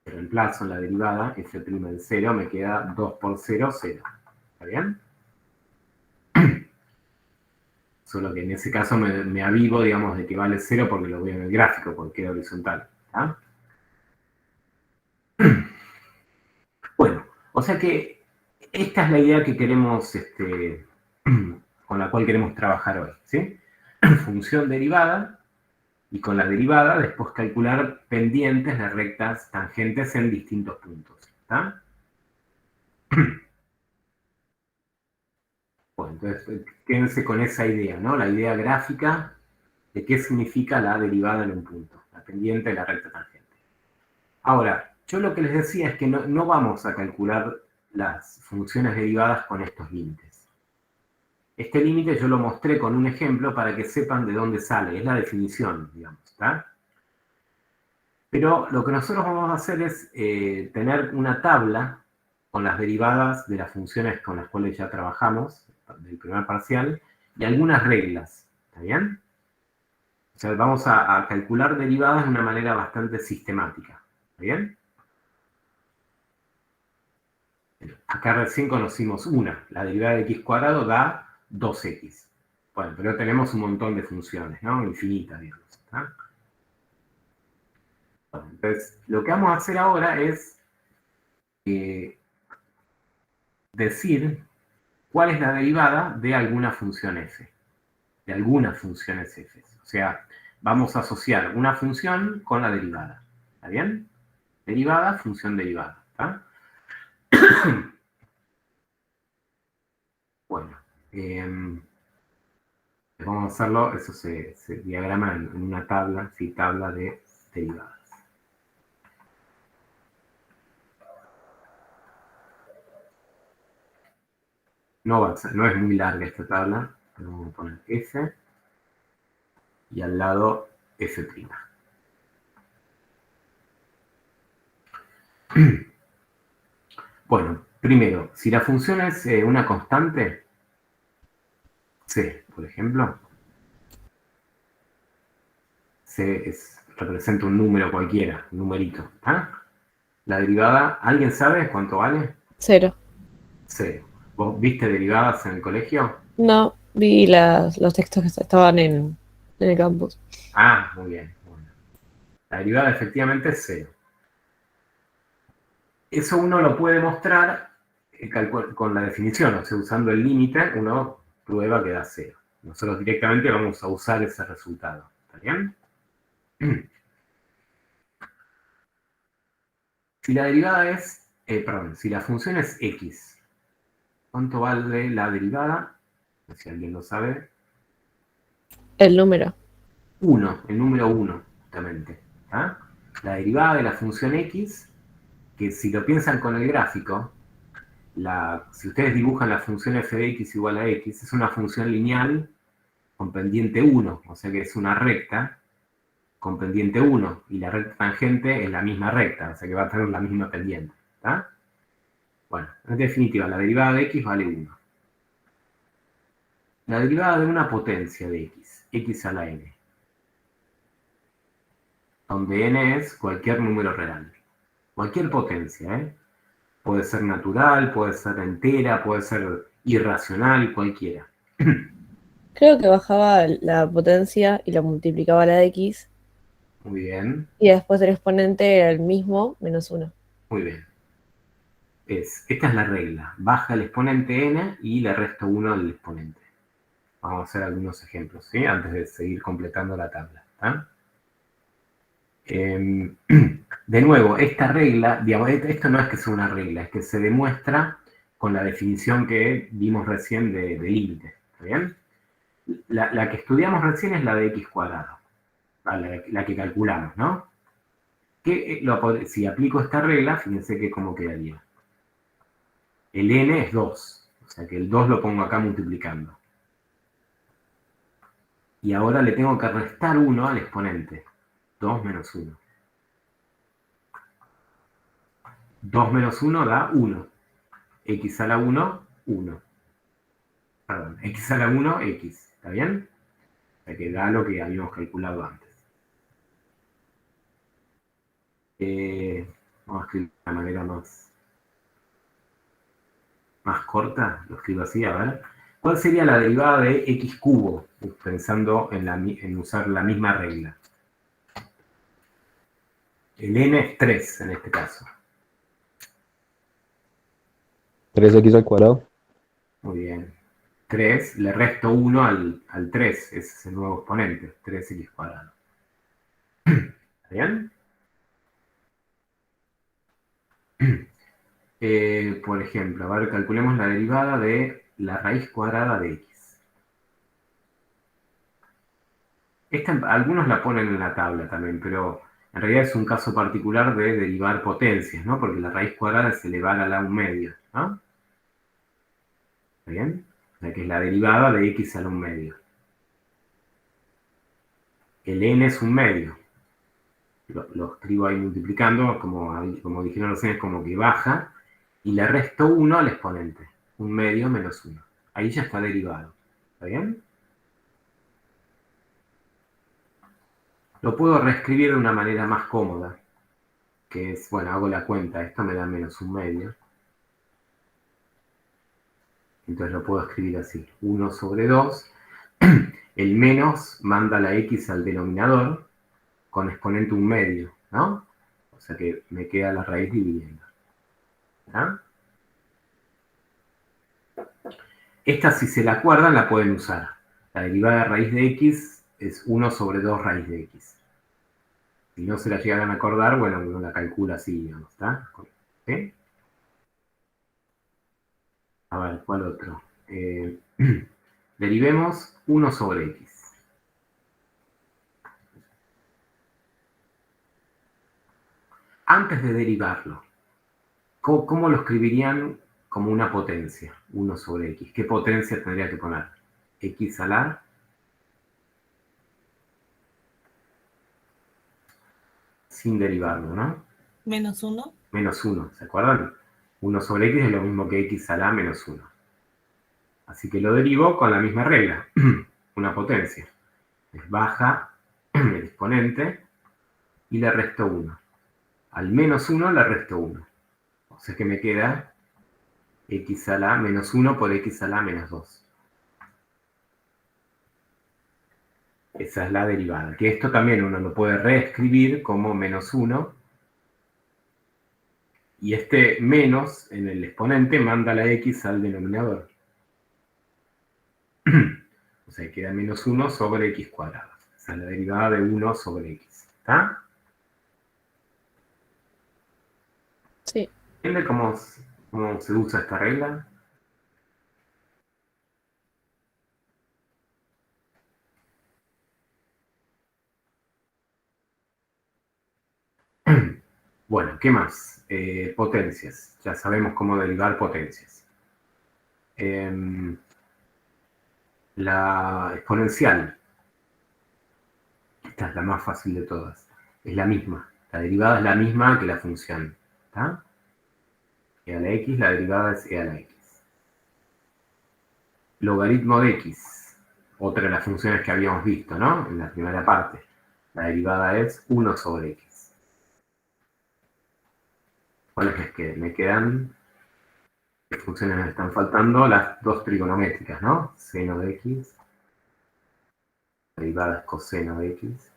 reemplazo en la derivada, f' de 0, me queda 2 por 0, 0. ¿Está bien? Solo que en ese caso me avivo, digamos, de que vale 0 porque lo veo en el gráfico, porque queda horizontal. ¿Está? Bueno, o sea que esta es la idea que queremos, con la cual queremos trabajar hoy, ¿sí? Función derivada, y con la derivada después calcular pendientes de rectas tangentes en distintos puntos. ¿Está? Bueno, entonces quédense con esa idea, ¿no? La idea gráfica de qué significa la derivada en un punto, la pendiente de la recta tangente. Ahora, yo lo que les decía es que no vamos a calcular las funciones derivadas con estos límites. Este límite yo lo mostré con un ejemplo para que sepan de dónde sale, es la definición, digamos, ¿está? Pero lo que nosotros vamos a hacer es tener una tabla con las derivadas de las funciones con las cuales ya trabajamos, del primer parcial, y algunas reglas, ¿está bien? O sea, vamos a calcular derivadas de una manera bastante sistemática, ¿está bien? Acá recién conocimos una, la derivada de x cuadrado da 2x. Bueno, pero tenemos un montón de funciones, ¿no? Infinitas, digamos, ¿está? Bueno, entonces, lo que vamos a hacer ahora es decir cuál es la derivada de alguna función f. De algunas funciones f. O sea, vamos a asociar una función con la derivada. ¿Está bien? Derivada, función derivada. ¿Está? Bueno. Vamos a hacerlo, eso se diagrama en una tabla, sí, tabla de derivadas. No es muy larga esta tabla, pero vamos a poner F y al lado F'. Bueno, primero, si la función es una constante, C, por ejemplo, C representa un número cualquiera, un numerito, ¿ah? La derivada, ¿alguien sabe cuánto vale? 0. 0. ¿Vos viste derivadas en el colegio? No, vi los textos que estaban en el campus. Ah, muy bien. Bueno. La derivada efectivamente es 0. Eso uno lo puede mostrar con la definición, o sea, usando el límite, uno prueba que da 0. Nosotros directamente vamos a usar ese resultado. ¿Está bien? Si la derivada es, perdón, si la función es x, ¿cuánto vale la derivada? Si alguien lo sabe. El número. 1, el número 1, justamente. ¿Ah? La derivada de la función x, que si lo piensan con el gráfico, si ustedes dibujan la función f de x igual a x, es una función lineal con pendiente 1, o sea que es una recta con pendiente 1, y la recta tangente es la misma recta, o sea que va a tener la misma pendiente. ¿Está? Bueno, en definitiva, la derivada de x vale 1. La derivada de una potencia de x a la n, donde n es cualquier número real. Cualquier potencia, ¿eh? Puede ser natural, puede ser entera, puede ser irracional, cualquiera. Creo que bajaba la potencia y la multiplicaba a la de x, Muy bien, y después el exponente era el mismo, menos 1. muy bien. Esta es la regla. Baja el exponente n y le resto 1 al exponente. Vamos a hacer algunos ejemplos, ¿sí? Antes de seguir completando la tabla. ¿Está? De nuevo, esta regla, digamos, esto no es que sea una regla, es que se demuestra con la definición que vimos recién de límite. ¿Está bien? La que estudiamos recién es la de x cuadrado, la que calculamos, ¿no? Si aplico esta regla, fíjense que cómo quedaría. El n es 2, o sea que el 2 lo pongo acá multiplicando. Y ahora le tengo que restar 1 al exponente. 2 menos 1. 2 menos 1 da 1. X a la 1, 1. Perdón, x a la 1, x. ¿Está bien? O sea que da lo que habíamos calculado antes. Vamos a escribir de una manera más corta. Lo escribo así, a ver. ¿Cuál sería la derivada de x cubo? Pensando en usar la misma regla. El n es 3 en este caso. 3x al cuadrado. Muy bien. 3, le resto 1 al 3. Ese es el nuevo exponente. 3x cuadrado. ¿Está bien? Por ejemplo, a ver, calculemos la derivada de la raíz cuadrada de x. Algunos la ponen en la tabla también, pero en realidad es un caso particular de derivar potencias, ¿no? Porque la raíz cuadrada es elevar a la 1 medio, ¿no? ¿Está bien? O sea que es la derivada de x a la 1 medio. El n es 1 medio. Lo escribo ahí multiplicando, como dijeron recién, es como que baja, y le resto 1 al exponente. 1 medio menos 1. Ahí ya está derivado. ¿Está bien? Lo puedo reescribir de una manera más cómoda, que es, bueno, hago la cuenta, esto me da menos 1 medio. Entonces lo puedo escribir así, 1 sobre 2. El menos manda la x al denominador con exponente 1 medio, ¿no? O sea que me queda la raíz dividiendo. ¿Ah? Esta, si se la acuerdan, la pueden usar. La derivada de raíz de x es 1 sobre 2 raíz de x. Si no se la llegan a acordar, bueno, uno la calcula así, digamos, ¿está? ¿Sí? A ver, ¿cuál otro? Derivemos 1 sobre x. Antes de derivarlo, ¿cómo lo escribirían como una potencia? 1 sobre x. ¿Qué potencia tendría que poner? X a la... Sin derivarlo, ¿no? Menos 1. Menos 1, ¿se acuerdan? 1 sobre x es lo mismo que x a la menos 1. Así que lo derivo con la misma regla. Una potencia. Es baja el exponente y le resto 1. Al menos 1 le resto 1. O sea que me queda x a la menos 1 por x a la menos 2. Esa es la derivada. Que esto también uno lo puede reescribir como menos 1. Y este menos en el exponente manda la x al denominador. O sea, queda menos 1 sobre x cuadrado. Esa es la derivada de 1 sobre x. ¿Está? Sí. ¿Entiende cómo se usa esta regla? Bueno, ¿qué más? Potencias. Ya sabemos cómo derivar potencias. La exponencial. Esta es la más fácil de todas. Es la misma. La derivada es la misma que la función. ¿Está? E a la x, la derivada es e a la x. Logaritmo de x. Otra de las funciones que habíamos visto, ¿no? En la primera parte. La derivada es 1 sobre x. ¿Cuáles es que me quedan? ¿Qué funciones me están faltando? Las dos trigonométricas, ¿no? Seno de x. La derivada es coseno de x.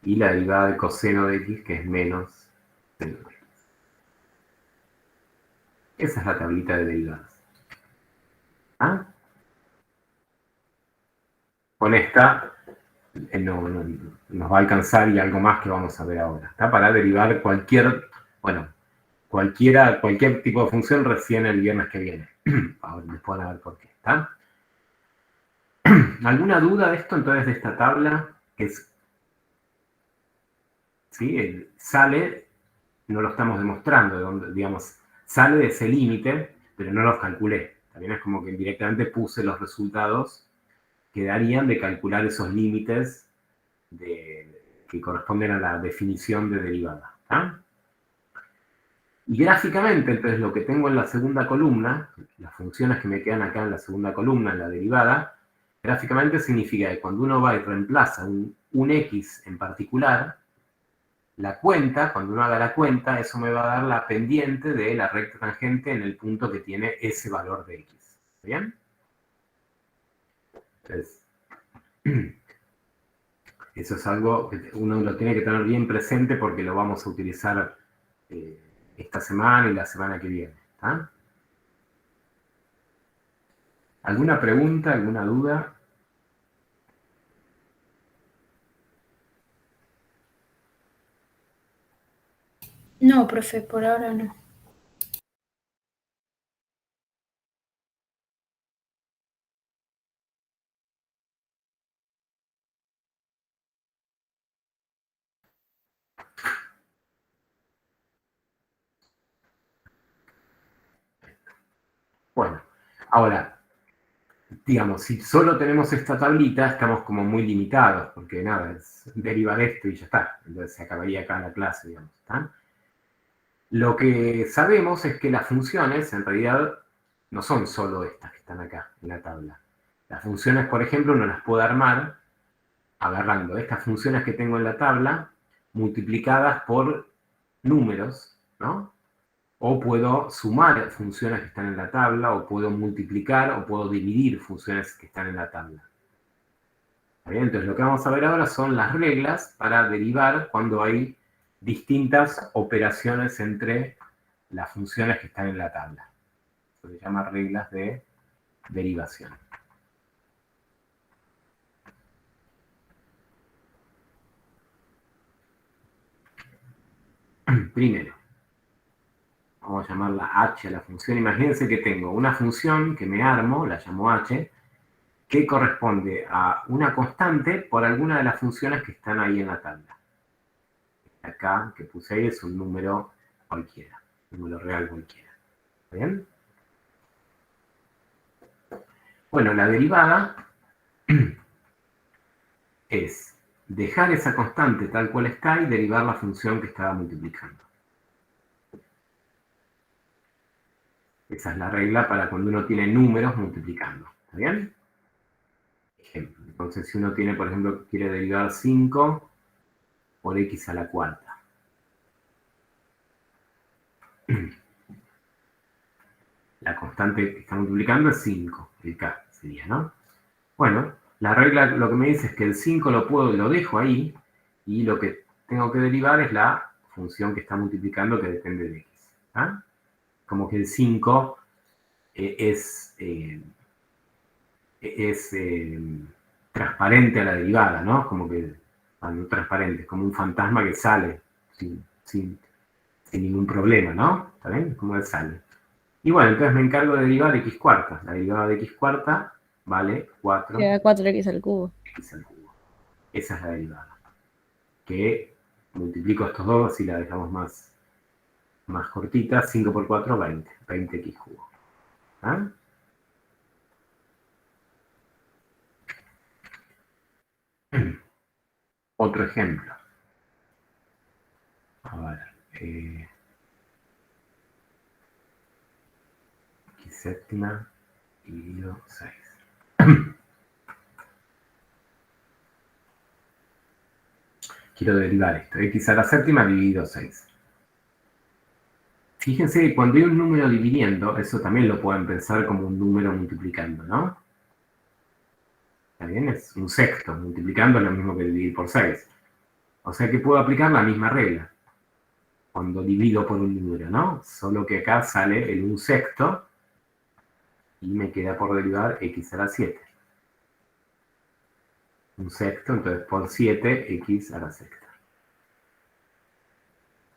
Y la derivada de coseno de x, que es menos seno de x. Esa es la tablita de derivadas. ¿Ah? Con esta nos va a alcanzar y algo más que vamos a ver ahora. ¿Está? Para derivar cualquier tipo de función recién el viernes que viene. Ahora después van a ver por qué. ¿Está? ¿Alguna duda de esto entonces de esta tabla? ¿Sí? Sale, no lo estamos demostrando, digamos, sale de ese límite, pero no los calculé. También es como que directamente puse los resultados que darían de calcular esos límites que corresponden a la definición de derivada. ¿Ah? Y gráficamente, entonces, lo que tengo en la segunda columna, las funciones que me quedan acá en la segunda columna, en la derivada, gráficamente significa que cuando uno va y reemplaza un x en particular, la cuenta, cuando uno haga la cuenta, eso me va a dar la pendiente de la recta tangente en el punto que tiene ese valor de x. ¿Está bien? Entonces, eso es algo que uno lo tiene que tener bien presente porque lo vamos a utilizar esta semana y la semana que viene. ¿Está? ¿Alguna pregunta, alguna duda? No, profe, por ahora no. Bueno, ahora, digamos, si solo tenemos esta tablita, estamos como muy limitados, porque nada, es derivar esto y ya está. Entonces se acabaría acá la clase, digamos. ¿Está? Lo que sabemos es que las funciones, en realidad, no son solo estas que están acá, en la tabla. Las funciones, por ejemplo, uno las puede armar agarrando estas funciones que tengo en la tabla, multiplicadas por números, ¿no? O puedo sumar funciones que están en la tabla, o puedo multiplicar, o puedo dividir funciones que están en la tabla. ¿Está bien? Entonces lo que vamos a ver ahora son las reglas para derivar cuando hay distintas operaciones entre las funciones que están en la tabla. Eso se llama reglas de derivación. Primero, vamos a llamarla h a la función. Imagínense que tengo una función que me armo, la llamo h, que corresponde a una constante por alguna de las funciones que están ahí en la tabla. Acá, que puse ahí, es un número cualquiera, un número real cualquiera. ¿Está bien? Bueno, la derivada es dejar esa constante tal cual está y derivar la función que estaba multiplicando. Esa es la regla para cuando uno tiene números multiplicando. ¿Está bien? Ejemplo. Entonces, si uno tiene, por ejemplo, quiere derivar 5 por x a la cuarta. La constante que está multiplicando es 5, el k sería, ¿no? Bueno, la regla lo que me dice es que el 5 lo dejo ahí, y lo que tengo que derivar es la función que está multiplicando, que depende de x. ¿Ah? Como que el 5 es transparente a la derivada, ¿no? Como que, no transparente, es como un fantasma que sale sin ningún problema, ¿no? ¿Está bien? Como que sale. Y bueno, entonces me encargo de derivar x cuarta. La derivada de x cuarta vale 4 Queda 4x al cubo. x al cubo. Esa es la derivada. Que multiplico estos dos, así la dejamos más cortita. 5 por 4, 20. 20x cubo. ¿Ah? Otro ejemplo. A ver. X séptima dividido 6. Quiero derivar esto. X a la séptima dividido 6. Fíjense que cuando hay un número dividiendo, eso también lo pueden pensar como un número multiplicando, ¿no? ¿Está bien? Es un sexto. Multiplicando es lo mismo que dividir por 6. O sea que puedo aplicar la misma regla cuando divido por un número, ¿no? Solo que acá sale el 1/6 y me queda por derivar x a la 7. 1/6, entonces por 7, x a la sexta.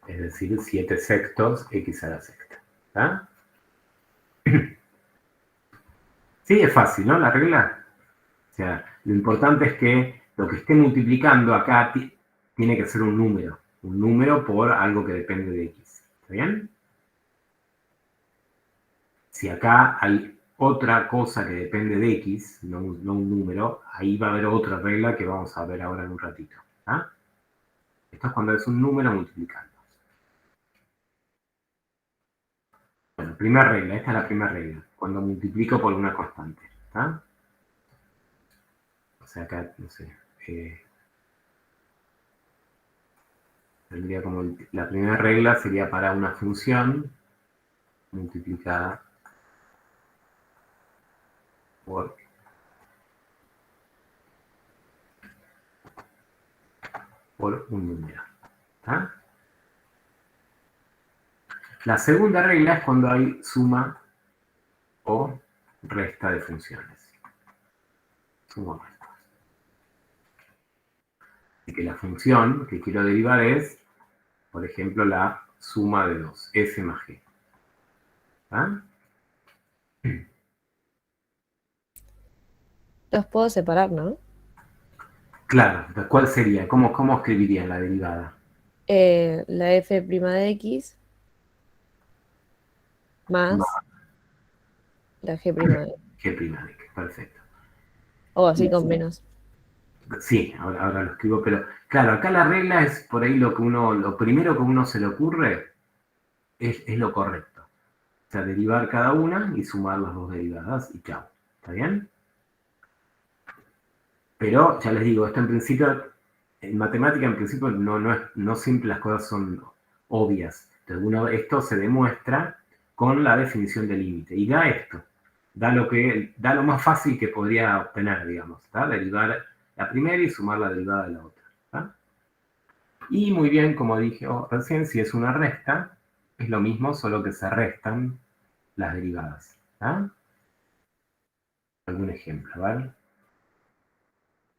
Es decir, 7 sextos x a la sexta. ¿Está? Sí, es fácil, ¿no? La regla. O sea, lo importante es que lo que esté multiplicando acá tiene que ser un número. Un número por algo que depende de x. ¿Está bien? Si acá hay otra cosa que depende de x, no un número, ahí va a haber otra regla que vamos a ver ahora en un ratito. ¿Ah? Esto es cuando es un número multiplicando. Bueno, primera regla, esta es la primera regla. Cuando multiplico por una constante. ¿Está? O sea, acá, no sé. Tendría como la primera regla sería para una función multiplicada por un número. ¿Está? La segunda regla es cuando hay suma o resta de funciones. Suma o resta. Así que la función que quiero derivar es, por ejemplo, la suma de 2, f más g. ¿Ah? Los puedo separar, ¿no? Claro, entonces, ¿cuál sería? ¿Cómo escribiría la derivada? La f' de x No, más la g' de x. g prima de x, perfecto. O así con menos. Sí, ahora lo escribo, pero claro, acá la regla es por ahí lo primero que uno se le ocurre es lo correcto. O sea, derivar cada una y sumar las dos derivadas y chao. ¿Está bien? Pero ya les digo, esto en principio, en matemática en principio no siempre las cosas son obvias. Entonces, esto se demuestra con la definición de límite. Y da esto, da lo más fácil que podría obtener, digamos, ¿tá? Derivar la primera y sumar la derivada de la otra. ¿Tá? Y muy bien, como dije recién, si es una resta, es lo mismo, solo que se restan las derivadas. ¿Tá? Algún ejemplo, ¿vale?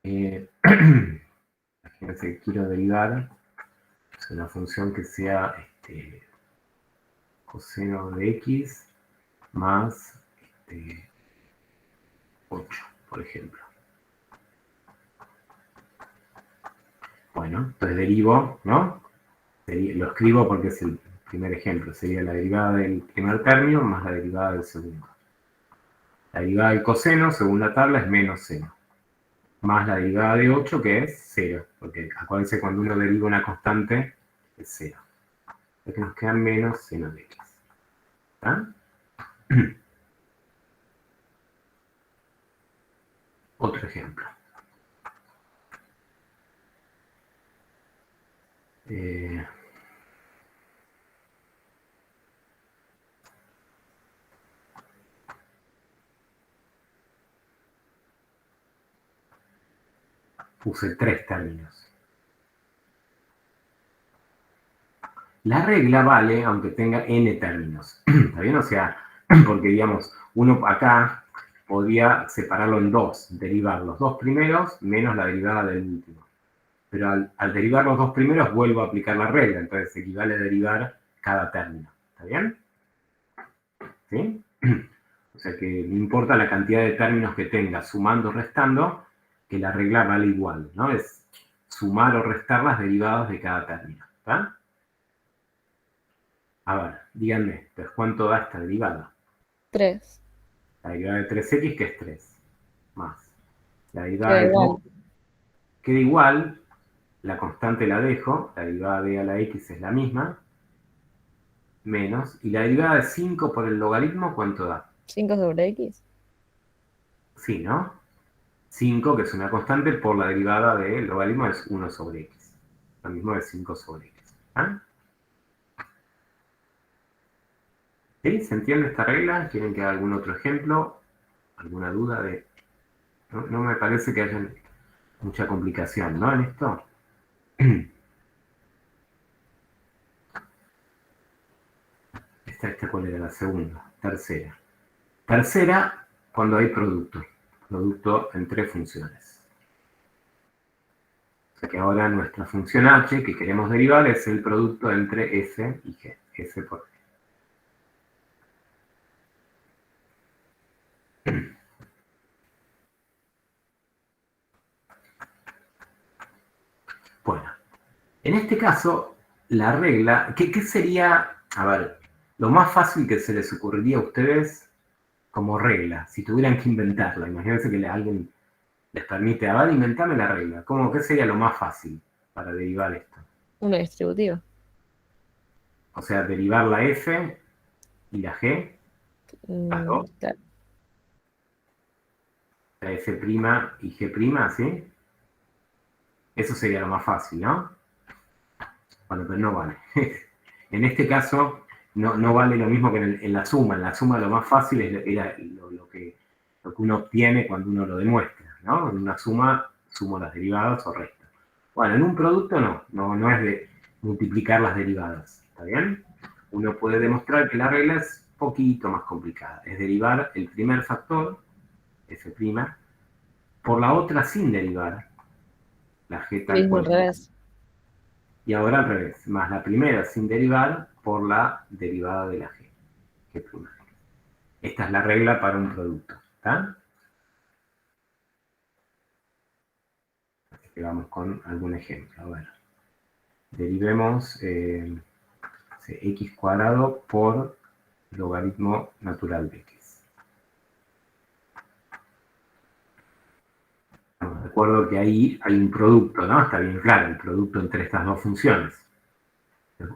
Imagínense que quiero derivar una función que sea coseno de x más 8, por ejemplo. Bueno, entonces derivo, ¿no? Lo escribo porque es el primer ejemplo. Sería la derivada del primer término más la derivada del segundo. La derivada del coseno, según la tabla, es menos seno. Más la derivada de 8, que es 0. Porque acuérdense, cuando uno deriva una constante, es 0. Lo que nos queda menos seno de x. ¿Está? Otro ejemplo. puse 3 términos. La regla vale aunque tenga n términos. ¿Está bien? O sea, porque digamos, uno acá podría separarlo en dos, derivar los dos primeros menos la derivada del último. Pero al derivar los dos primeros vuelvo a aplicar la regla, entonces equivale a derivar cada término. ¿Está bien? ¿Sí? O sea que no importa la cantidad de términos que tenga sumando o restando, que la regla vale igual, ¿no? Es sumar o restar las derivadas de cada término. ¿Está? A ver, díganme, pues, ¿cuánto da esta derivada? 3. La derivada de 3x, que es 3. Más. La derivada Queda de igual. 3 queda igual. La constante la dejo. La derivada de a la x es la misma. Menos. Y la derivada de 5 por el logaritmo, ¿cuánto da? 5 sobre x. Sí, ¿no? 5, que es una constante, por la derivada del logaritmo es 1 sobre x. Lo mismo es 5 sobre x. ¿Ah? ¿Sí? ¿Se entiende esta regla? ¿Quieren que haga algún otro ejemplo? ¿Alguna duda de...? No me parece que haya mucha complicación, ¿no? En esto. Esta ¿cuál era? La segunda. Tercera. Tercera, cuando hay producto. Producto entre funciones. O sea que ahora nuestra función h que queremos derivar es el producto entre f y g. F por g. Bueno, en este caso, la regla, ¿qué sería? A ver, lo más fácil que se les ocurriría a ustedes como regla, si tuvieran que inventarla. Imagínense que alguien les permite, a ver, inventame la regla. ¿Qué sería lo más fácil para derivar esto? Una distributiva. O sea, derivar la f y la g, las dos, Claro. la f' y g', ¿sí? Eso sería lo más fácil, ¿no? Bueno, pero no vale. En este caso, no vale lo mismo que en la suma. En la suma lo más fácil era lo que uno obtiene cuando uno lo demuestra, ¿no? En una suma, sumo las derivadas o resto. Bueno, en un producto no es de multiplicar las derivadas, ¿está bien? Uno puede demostrar que la regla es un poquito más complicada. Es derivar el primer factor, f', por la otra sin derivar, la g Lo tal mismo al cual. revés. Y ahora al revés, más la primera sin derivar por la derivada de la g'. Esta es la regla para un producto, ¿está? Así que vamos con algún ejemplo. A ver, derivemos x cuadrado por logaritmo natural de x. Bueno, recuerdo que ahí hay un producto, ¿no? Está bien claro, el producto entre estas dos funciones.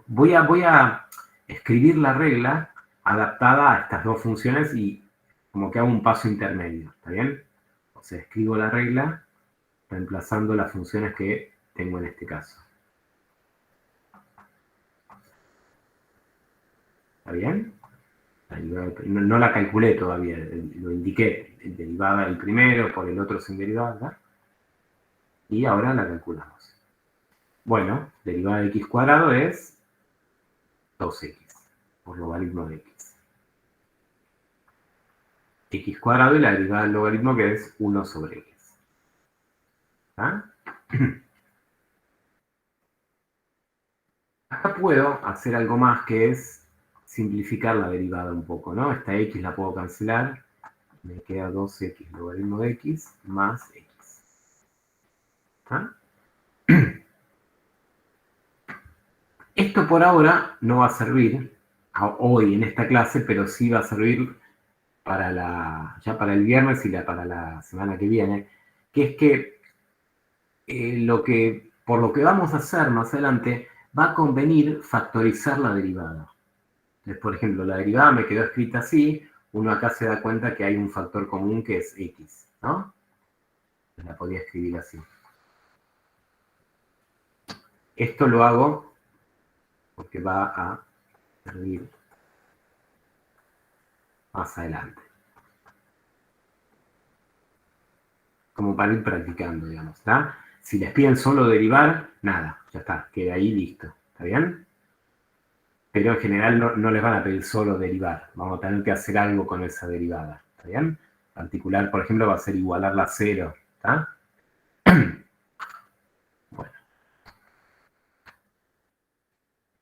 Voy a escribir la regla adaptada a estas dos funciones y como que hago un paso intermedio, ¿está bien? O sea, escribo la regla reemplazando las funciones que tengo en este caso. ¿Está bien? No la calculé todavía, lo indiqué, derivada el primero por el otro sin derivada, y ahora la calculamos. Bueno, derivada de x cuadrado es 2x por logaritmo de x. X cuadrado y la derivada del logaritmo que es 1 sobre x. ¿Ah? Acá puedo hacer algo más que es simplificar la derivada un poco, ¿no? Esta x la puedo cancelar. Me queda 2x logaritmo de x más x. ¿Ah? Esto por ahora no va a servir hoy en esta clase, pero sí va a servir ya para el viernes y para la semana que viene, que es que por lo que vamos a hacer más adelante, va a convenir factorizar la derivada. Entonces, por ejemplo, la derivada me quedó escrita así, uno acá se da cuenta que hay un factor común que es x, ¿no? La podía escribir así. Esto lo hago porque va a servir más adelante. Como para ir practicando, digamos, ¿está? Si les piden solo derivar, nada, ya está, queda ahí listo. ¿Está bien? Pero en general no les van a pedir solo derivar. Vamos a tener que hacer algo con esa derivada. ¿Está bien? En particular, por ejemplo, va a ser igualarla a 0. ¿Está? Bueno.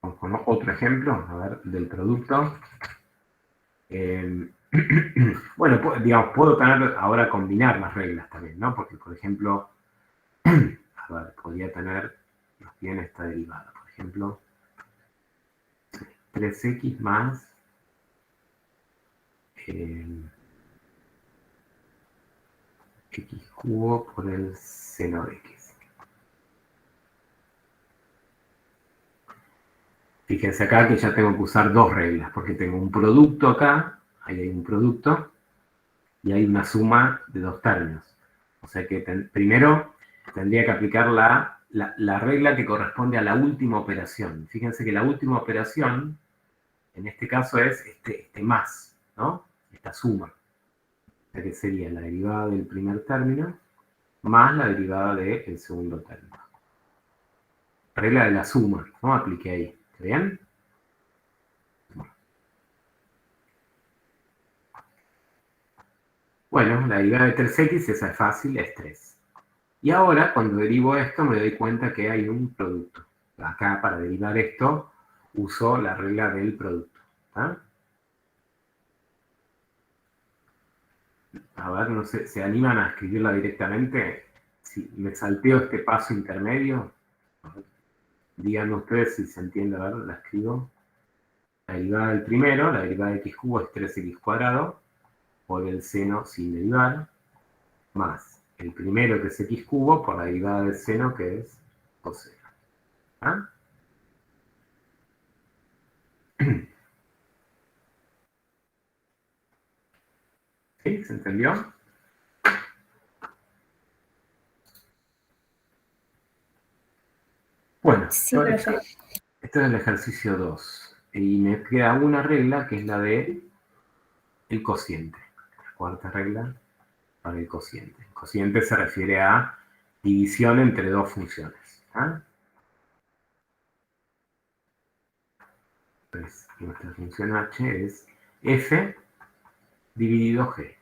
Vamos con otro ejemplo, a ver, del producto. Bueno, digamos, puedo tener ahora combinar las reglas también, ¿no? Porque, por ejemplo, a ver, podría tener, nos tiene esta derivada, por ejemplo, 3x más x cubo por el seno de x. Fíjense acá que ya tengo que usar dos reglas, porque tengo un producto acá, ahí hay un producto, y hay una suma de dos términos. O sea que primero tendría que aplicar la regla que corresponde a la última operación. Fíjense que la última operación, en este caso, es este más, ¿no? Esta suma. O sea que sería la derivada del primer término más la derivada del segundo término. Regla de la suma, ¿no? Apliqué ahí. ¿Está bien? Bueno, la derivada de 3x, esa es fácil, es 3. Y ahora, cuando derivo esto, me doy cuenta que hay un producto. Acá, para derivar esto, uso la regla del producto. ¿Está? A ver, no sé, ¿se animan a escribirla directamente? Si me salteo este paso intermedio, díganme ustedes si se entiende, a ver, la escribo. La derivada del primero, la derivada de x cubo es 3x cuadrado, por el seno sin derivar, más el primero que es x cubo por la derivada del seno que es coseno. ¿Ah? ¿Sí? ¿Se entendió? Bueno, Sí, profe. esto es el ejercicio 2. Y me queda una regla que es la de el cociente. La cuarta regla para el cociente. El cociente se refiere a división entre dos funciones. ¿Ah? Entonces, nuestra función h es f dividido g.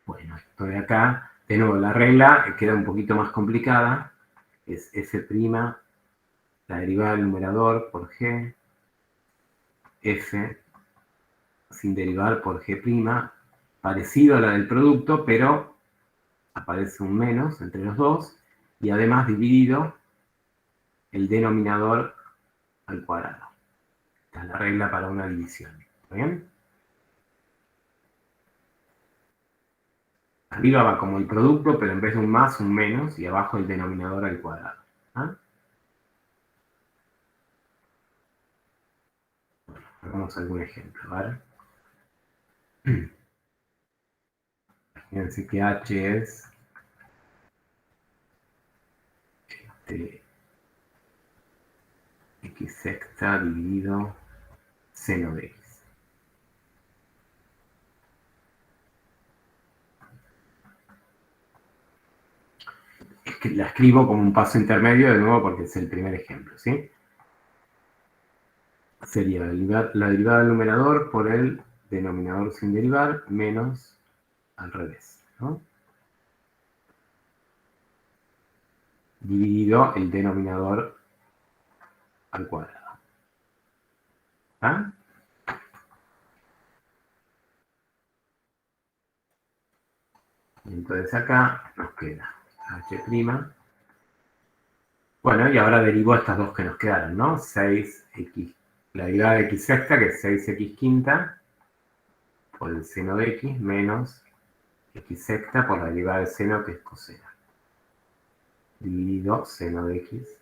Bueno, esto de acá, de nuevo, la regla queda un poquito más complicada. Es f', la derivada del numerador por g, f sin derivar por g', parecido a la del producto, pero aparece un menos entre los dos, y además dividido el denominador al cuadrado. Esta es la regla para una división. ¿Está bien? Arriba va como el producto, pero en vez de un más, un menos, y abajo el denominador al cuadrado. ¿Ah? Hagamos algún ejemplo, ¿vale? Fíjense que h es x sexta dividido seno de x. Es que la escribo como un paso intermedio de nuevo porque es el primer ejemplo, ¿sí? Sería la derivada del numerador por el denominador sin derivar menos al revés, ¿no? Dividido el denominador al cuadrado. ¿Ah? Y entonces acá nos queda h'. Bueno, y ahora derivo estas dos que nos quedaron, ¿no? 6x, la derivada de x sexta, que es 6x quinta, por el seno de x, menos x sexta por la derivada del seno, que es coseno. Dividido seno de x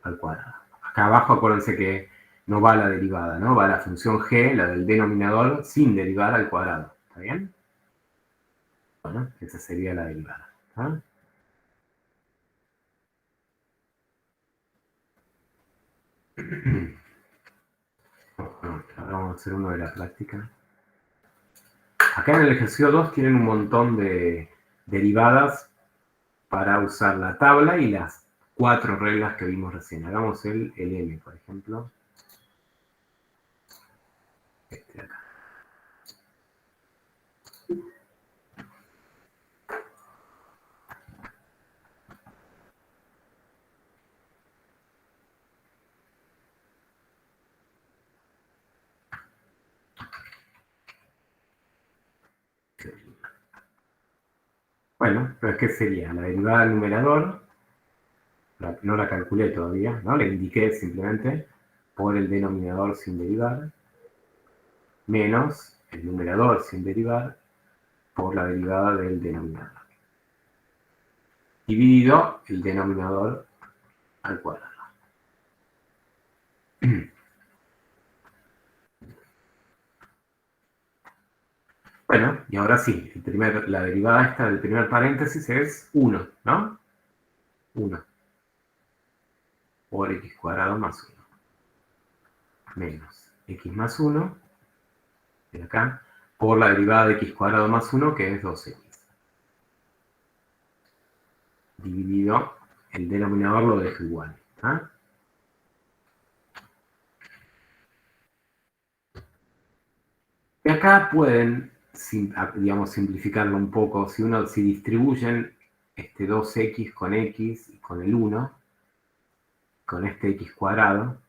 al cuadrado. Acá abajo acuérdense que no va la derivada, ¿no? Va la función g, la del denominador, sin derivar al cuadrado. ¿Está bien? Bueno, esa sería la derivada. ¿Ah? Bueno, ahora vamos a hacer uno de la práctica. Acá en el ejercicio 2 tienen un montón de derivadas para usar la tabla y las 4 reglas que vimos recién. Hagamos el m, por ejemplo. Este de acá. Bueno, pero ¿qué sería? La derivada del numerador, no la calculé todavía, ¿no? La indiqué simplemente por el denominador sin derivar, menos el numerador sin derivar por la derivada del denominador. Dividido el denominador al cuadrado. Bueno, y ahora sí, la derivada esta del primer paréntesis es 1, ¿no? 1 por x cuadrado más 1 menos x más 1 de acá por la derivada de x cuadrado más 1 que es 2x dividido el denominador lo dejo igual, ¿ah? Y acá pueden, digamos, simplificarlo un poco. Si distribuyen este 2x con x y con el 1, con este x cuadrado,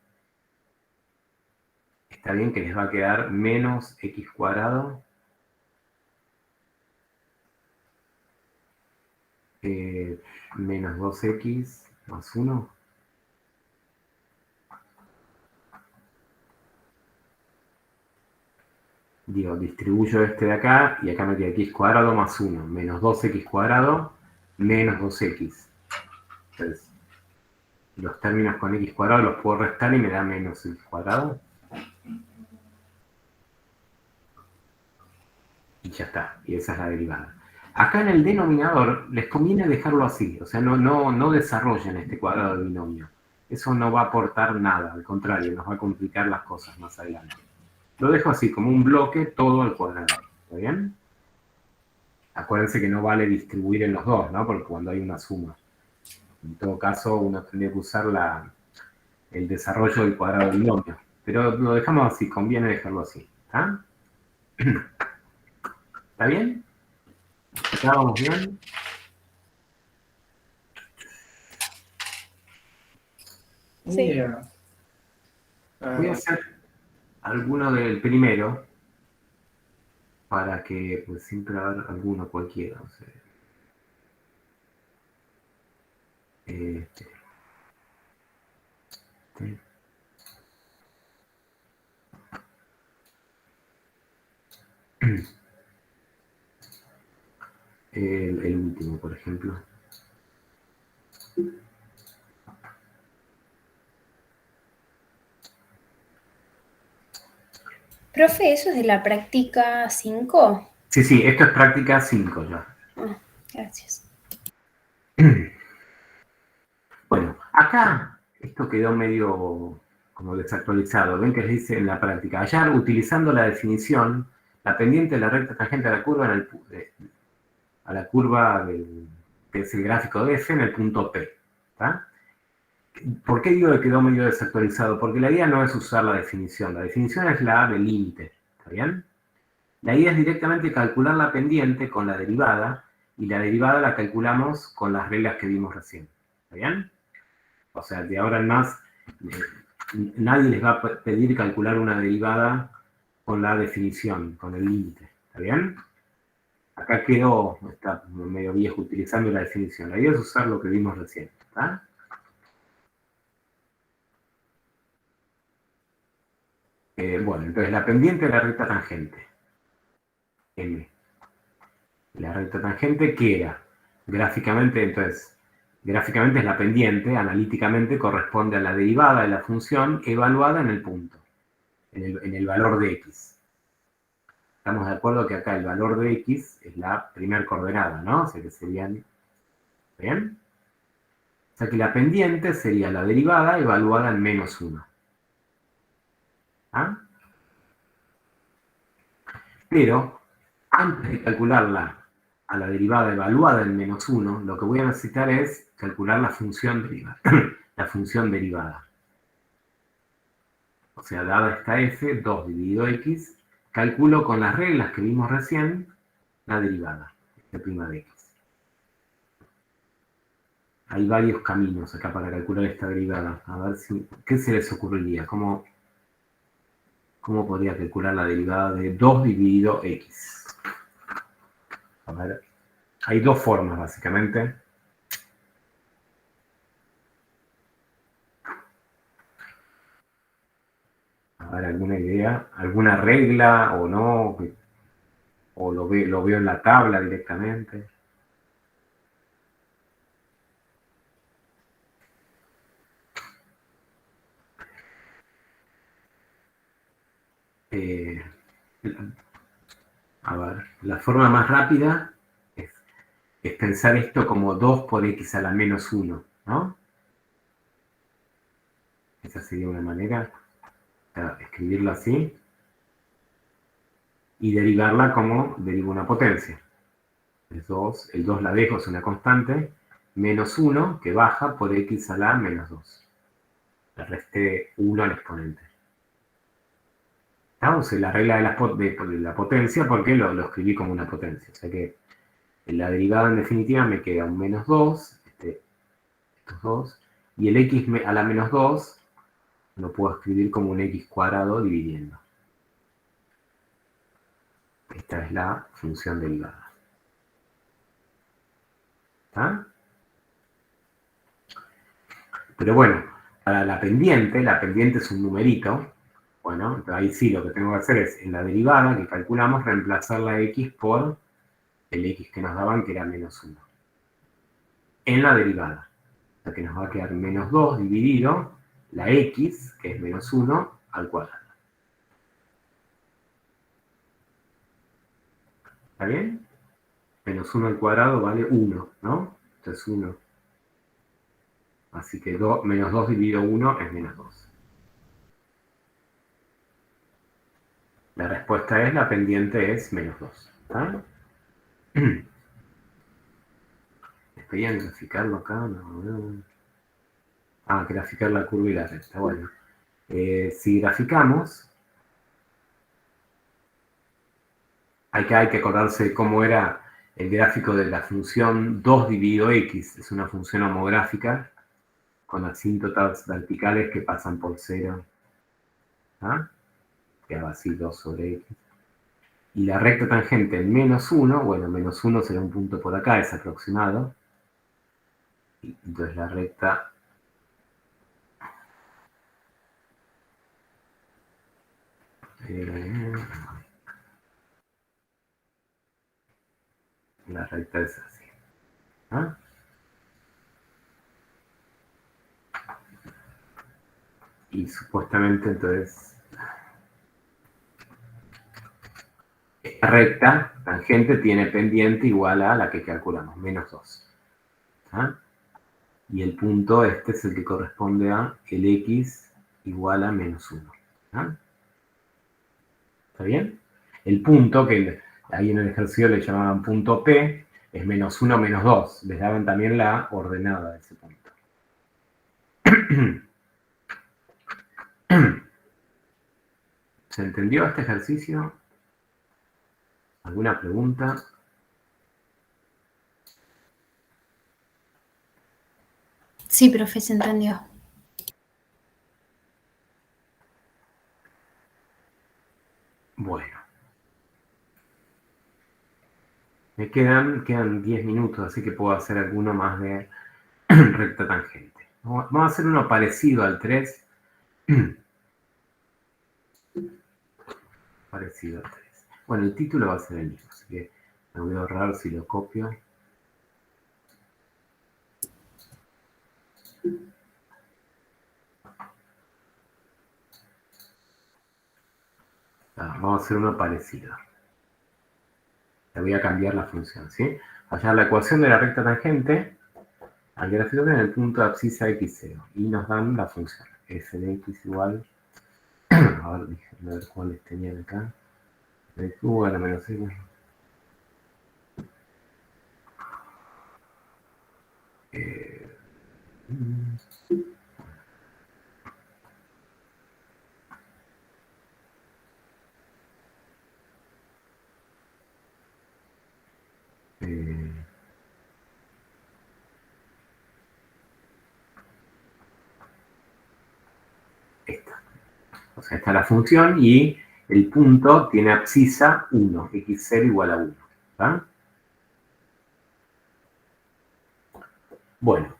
está bien que les va a quedar menos x cuadrado menos 2x más 1. Digo, distribuyo este de acá y acá me queda x cuadrado más 1, menos 2x cuadrado, menos 2x. Entonces, los términos con x cuadrado los puedo restar y me da menos x cuadrado. Y ya está, y esa es la derivada. Acá en el denominador les conviene dejarlo así, o sea, no desarrollen este cuadrado de binomio. Eso no va a aportar nada, al contrario, nos va a complicar las cosas más adelante. Lo dejo así, como un bloque, todo al cuadrado. ¿Está bien? Acuérdense que no vale distribuir en los dos, ¿no? Porque cuando hay una suma. En todo caso, uno tendría que usar el desarrollo del cuadrado del binomio. Pero lo dejamos así, conviene dejarlo así. ¿Está? ¿Está bien? ¿Acá vamos bien? Sí. Yeah. Voy a hacer alguno del primero para que pues, siempre haga alguno cualquiera. O sea, este. El último, por ejemplo. Profe, ¿eso es de la práctica 5? Sí, esto es práctica 5 ya. Ah, gracias. Bueno, acá esto quedó medio como desactualizado. Ven que les dice en la práctica, hallar utilizando la definición, la pendiente de la recta tangente a la curva, que es el gráfico de f en el punto P. ¿Está? ¿Por qué digo que quedó medio desactualizado? Porque la idea no es usar la definición es la del límite. ¿Está bien? La idea es directamente calcular la pendiente con la derivada, y la derivada la calculamos con las reglas que vimos recién. ¿Está bien? O sea, de ahora en más, nadie les va a pedir calcular una derivada con la definición, con el límite. ¿Está bien? Acá quedó, está medio viejo utilizando la definición. La idea es usar lo que vimos recién. ¿Está? Bueno, entonces la pendiente de la recta tangente. M. La recta tangente que era, gráficamente, entonces, gráficamente es la pendiente, analíticamente corresponde a la derivada de la función evaluada en el punto, en el valor de x. Estamos de acuerdo que acá el valor de x es la primera coordenada, ¿no? O sea que serían, ¿bien? O sea que la pendiente sería la derivada evaluada en menos 1. ¿Ah? Pero antes de calcularla a la derivada evaluada en menos 1, lo que voy a necesitar es calcular la función derivada. La función derivada. O sea, dada esta f, 2 dividido x, calculo con las reglas que vimos recién la derivada, f' de x. Hay varios caminos acá para calcular esta derivada. A ver si, ¿qué se les ocurriría? ¿Cómo podría calcular la derivada de 2 dividido x? A ver, hay dos formas básicamente. A ver, ¿alguna idea? ¿Alguna regla o no? ¿O lo veo en la tabla directamente? A ver, la forma más rápida es pensar esto como 2 por x a la menos 1, ¿no? Esa sería una manera de escribirlo así. Y derivarla como derivo una potencia. El 2 la dejo, es una constante, menos 1, que baja por x a la menos 2. Le resté 1 al exponente. Usé la regla de la potencia porque lo escribí como una potencia. O sea que en la derivada en definitiva me queda un menos 2, estos dos, y el x a la menos 2 lo puedo escribir como un x cuadrado dividiendo. Esta es la función derivada. ¿Está? Pero bueno, para la pendiente es un numerito. Bueno, ahí sí lo que tengo que hacer es, en la derivada que calculamos, reemplazar la x por el x que nos daban, que era menos 1. En la derivada. O sea que nos va a quedar menos 2 dividido la x, que es menos 1, al cuadrado. ¿Está bien? Menos 1 al cuadrado vale 1, ¿no? Esto es 1. Así que menos 2 dividido 1 es menos 2. La respuesta es, la pendiente es menos 2. ¿Está? ¿Querían graficarlo acá? No. Ah, graficar la curva y la recta. Bueno, si graficamos, hay que acordarse cómo era el gráfico de la función 2 dividido x. Es una función homográfica con asíntotas verticales que pasan por 0. ¿Ah? Quedaba así 2 sobre x. Y la recta tangente en menos 1, bueno, menos 1 será un punto por acá, es aproximado. Y entonces la recta es así. ¿Ah? Y supuestamente entonces esta recta tangente tiene pendiente igual a la que calculamos, menos 2. ¿Ah? Y el punto este es el que corresponde a el x igual a menos 1. ¿Ah? ¿Está bien? El punto, que ahí en el ejercicio le llamaban punto P, es menos 1, menos 2. Les daban también la ordenada de ese punto. ¿Se entendió este ejercicio? ¿Alguna pregunta? Sí, profe, se entendió. Bueno. Me quedan 10 minutos, así que puedo hacer alguno más de recta tangente. Vamos a hacer uno parecido al 3. Parecido al 3. Bueno, el título va a ser el mismo, así que me voy a ahorrar si lo copio. Vamos a hacer uno parecido. Le voy a cambiar la función, ¿sí? Hallar la ecuación de la recta tangente al gráfico en el punto de abscisa x0. Y nos dan la función f de x igual... A ver, déjenme ver cuáles tenían acá. De q a la menos x. Esta. O sea, esta es la función y el punto tiene abscisa 1, x0 igual a 1. ¿Está? Bueno,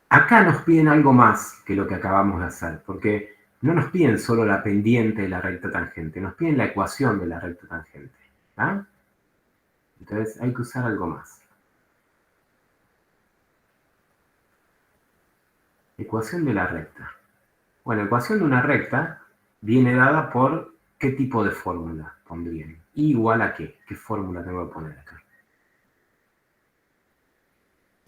acá nos piden algo más que lo que acabamos de hacer, porque no nos piden solo la pendiente de la recta tangente, nos piden la ecuación de la recta tangente. ¿Está? Entonces hay que usar algo más. Ecuación de la recta. Bueno, ecuación de una recta viene dada por qué tipo de fórmula pondrían. ¿Y igual a qué? ¿Qué fórmula tengo que poner acá?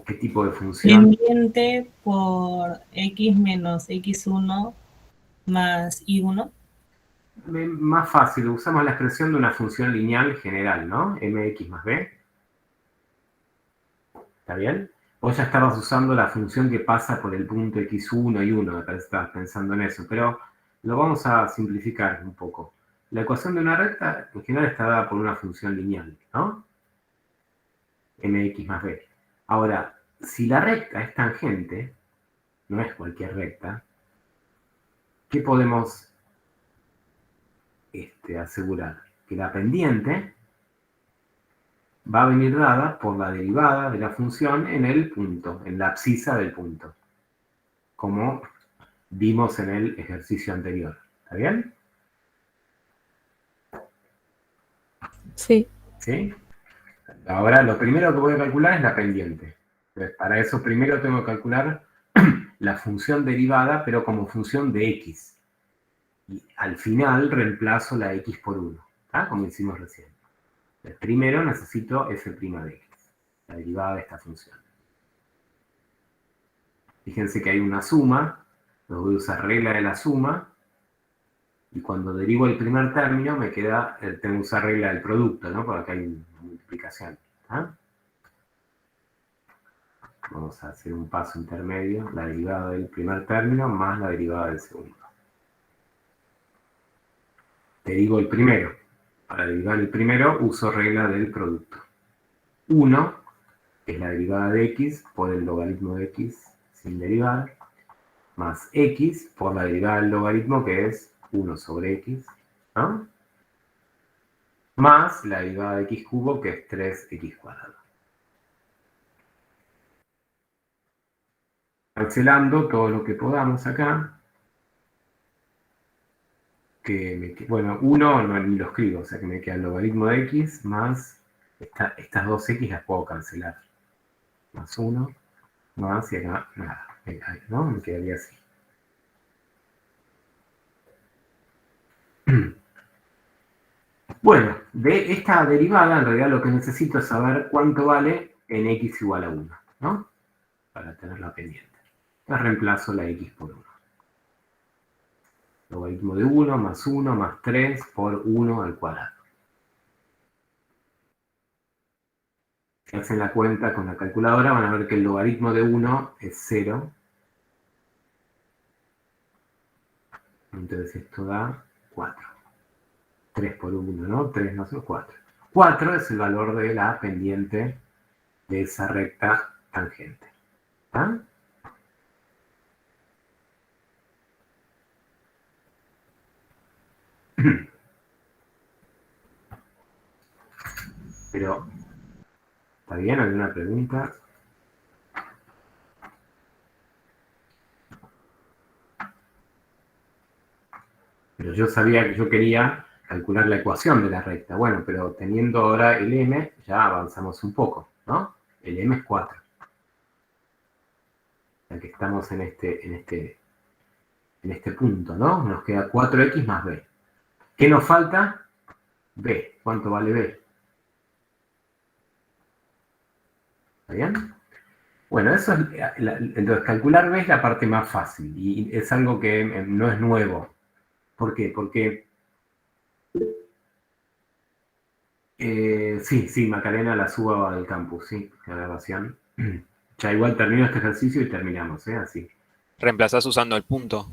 ¿Qué tipo de función? Pendiente por x menos x1 más y1. Más fácil, usamos la expresión de una función lineal general, ¿no? mx más b. ¿Está bien? Vos ya estabas usando la función que pasa por el punto x1 y 1, me parece que estabas pensando en eso, pero lo vamos a simplificar un poco. La ecuación de una recta en general está dada por una función lineal, ¿no? mx más b. Ahora, si la recta es tangente, no es cualquier recta, ¿qué podemos asegurar? Que la pendiente va a venir dada por la derivada de la función en el punto, en la abscisa del punto, como vimos en el ejercicio anterior. ¿Está bien? Sí. ¿Sí? Ahora lo primero que voy a calcular es la pendiente. Entonces, para eso primero tengo que calcular la función derivada, pero como función de x. Y al final reemplazo la x por 1, ¿tá? Como hicimos recién. Entonces, primero necesito f' de x, la derivada de esta función. Fíjense que hay una suma, lo voy a usar regla de la suma, y cuando derivo el primer término me queda, tengo que usar regla del producto, ¿no? Porque acá hay una multiplicación. ¿Ah? Vamos a hacer un paso intermedio, la derivada del primer término más la derivada del segundo. Derivo el primero. Para derivar el primero uso regla del producto. 1, que es la derivada de x, por el logaritmo de x sin derivar, más x por la derivada del logaritmo, que es 1 sobre x, ¿no? Más la derivada de x cubo, que es 3x cuadrado. Cancelando todo lo que podamos acá. Bueno, 1 no, ni lo escribo, o sea que me queda el logaritmo de x más estas dos x las puedo cancelar. Más 1, más y acá nada, ¿no? Me quedaría así. Bueno, de esta derivada en realidad lo que necesito es saber cuánto vale en x igual a 1, ¿no? Para tenerla pendiente. Entonces reemplazo la x por 1. Logaritmo de 1 más 3 por 1 al cuadrado. Si hacen la cuenta con la calculadora van a ver que el logaritmo de 1 es 0. Entonces esto da 4. 3 por 1, ¿no? 3 más 1, 4. 4 es el valor de la pendiente de esa recta tangente. ¿Ah? Pero, ¿está bien? ¿Alguna pregunta? Pero yo sabía que yo quería calcular la ecuación de la recta. Bueno, pero teniendo ahora el m, ya avanzamos un poco, ¿no? El m es 4. Ya que estamos en este punto, ¿no? Nos queda 4x más b. ¿Qué nos falta? B. ¿Cuánto vale b? ¿Está bien? Bueno, eso es, entonces calcular b es la parte más fácil y es algo que no es nuevo. ¿Por qué? Porque sí, Macarena la subo al campus, sí, la grabación. Ya igual termino este ejercicio y terminamos, así. Reemplazás usando el punto.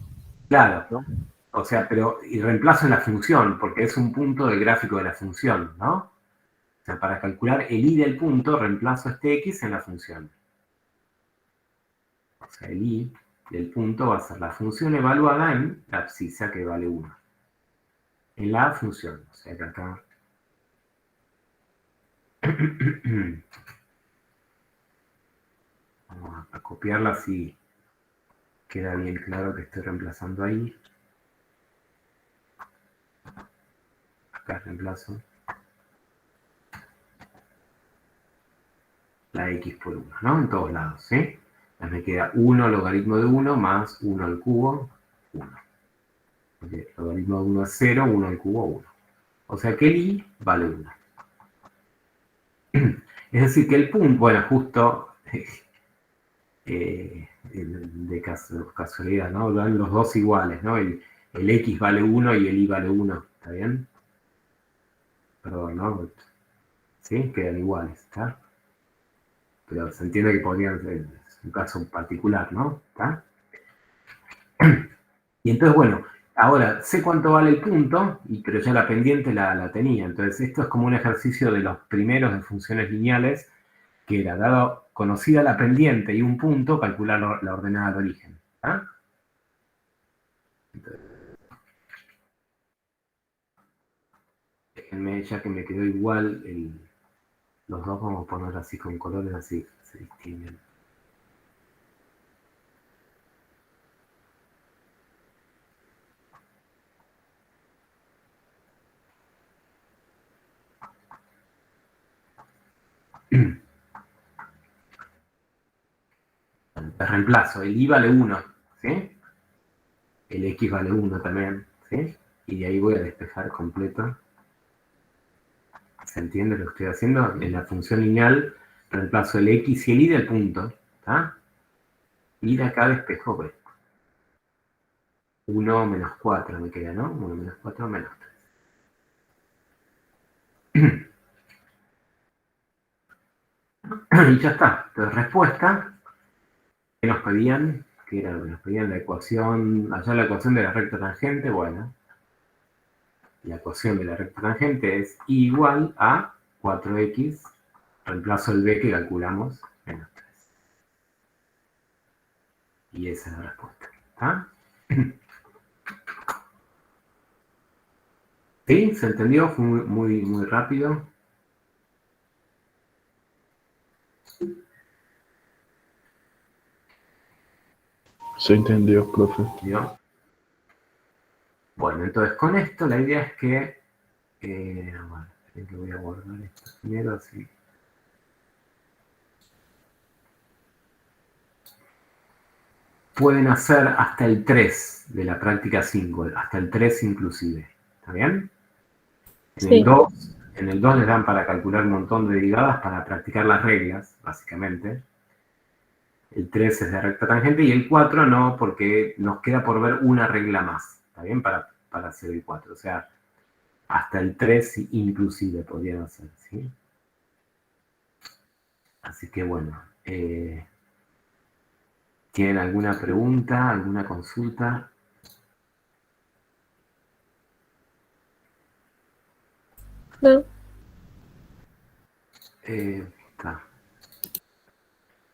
Claro, ¿no? O sea, pero y reemplazo en la función, porque es un punto del gráfico de la función, ¿no? sea, para calcular el i del punto, reemplazo este x en la función. O sea, el i del punto va a ser la función evaluada en la abscisa que vale 1. En la función. O sea que acá... Vamos a copiarla así queda bien claro que estoy reemplazando ahí. Acá reemplazo la x por 1, ¿no? En todos lados, ¿sí? Entonces me queda 1 logaritmo de 1 más 1 al cubo, 1. Porque logaritmo de 1 es 0, 1 al cubo, 1. O sea que el i vale 1. Es decir, que el punto, bueno, justo de casualidad, ¿no? Dan los dos iguales, ¿no? El x vale 1 y el y vale 1, ¿está bien? Perdón, ¿no? ¿Sí? Quedan iguales, ¿está? Pero se entiende que podrían ser un caso particular, ¿no? ¿Está? Y entonces, bueno, ahora sé cuánto vale el punto, pero ya la pendiente la tenía. Entonces, esto es como un ejercicio de los primeros de funciones lineales, que era, dado conocida la pendiente y un punto, calcular la ordenada de origen. ¿Ah? Entonces, déjenme, ya que me quedó igual, los dos vamos a poner así con colores, así se distinguen. Reemplazo, el i vale 1, ¿sí? El x vale 1 también, ¿sí? Y de ahí voy a despejar completo. ¿Se entiende lo que estoy haciendo? En la función lineal reemplazo el x y el y del punto, ¿está? Y de acá despejo, pues. 1 menos 4 me queda, ¿no? 1 menos 4 menos 3. Y ya está. Entonces, respuesta. ¿Qué nos pedían? ¿Qué era lo que nos pedían? La ecuación, allá la ecuación de la recta tangente, bueno. La ecuación de la recta tangente es i igual a 4x, reemplazo el b que calculamos, menos 3. Y esa es la respuesta. ¿Está? ¿Sí? ¿Se entendió? Fue muy rápido. Se entendió, profe. ¿Vio? Bueno, entonces con esto la idea es que... bueno, esperen que voy a guardar esto primero, así. Pueden hacer hasta el 3 de la práctica 5, hasta el 3 inclusive. ¿Está bien? Sí. En el 2 les dan para calcular un montón de derivadas para practicar las reglas, básicamente. El 3 es de recta tangente y el 4 no, porque nos queda por ver una regla más, ¿está bien? Para hacer el 4, o sea, hasta el 3 inclusive podrían hacer, ¿sí? Así que bueno, ¿tienen alguna pregunta, alguna consulta? No. Está.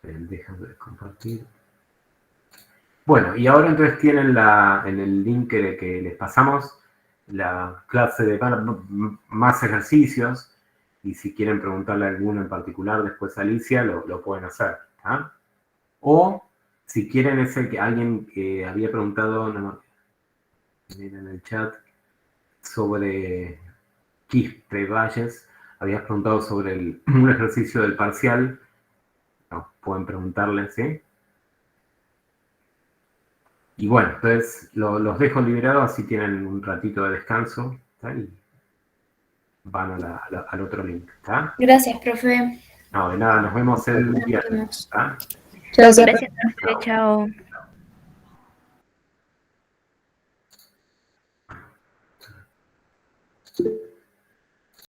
Déjame compartir. Bueno, y ahora entonces tienen en el link que les pasamos la clase de más ejercicios, y si quieren preguntarle a alguno en particular después a Alicia, lo pueden hacer. ¿Ah? O si quieren ese que alguien que había preguntado, no, miren en el chat, sobre Quispe Valles, habías preguntado sobre un ejercicio del parcial. No, pueden preguntarle, ¿sí? Y bueno, entonces los dejo liberados, así tienen un ratito de descanso, ¿está? Y van al otro link, ¿está? Gracias, profe. No, de nada, nos vemos el Nos viernes, vemos. ¿está? Gracias. Gracias, profe. Chao.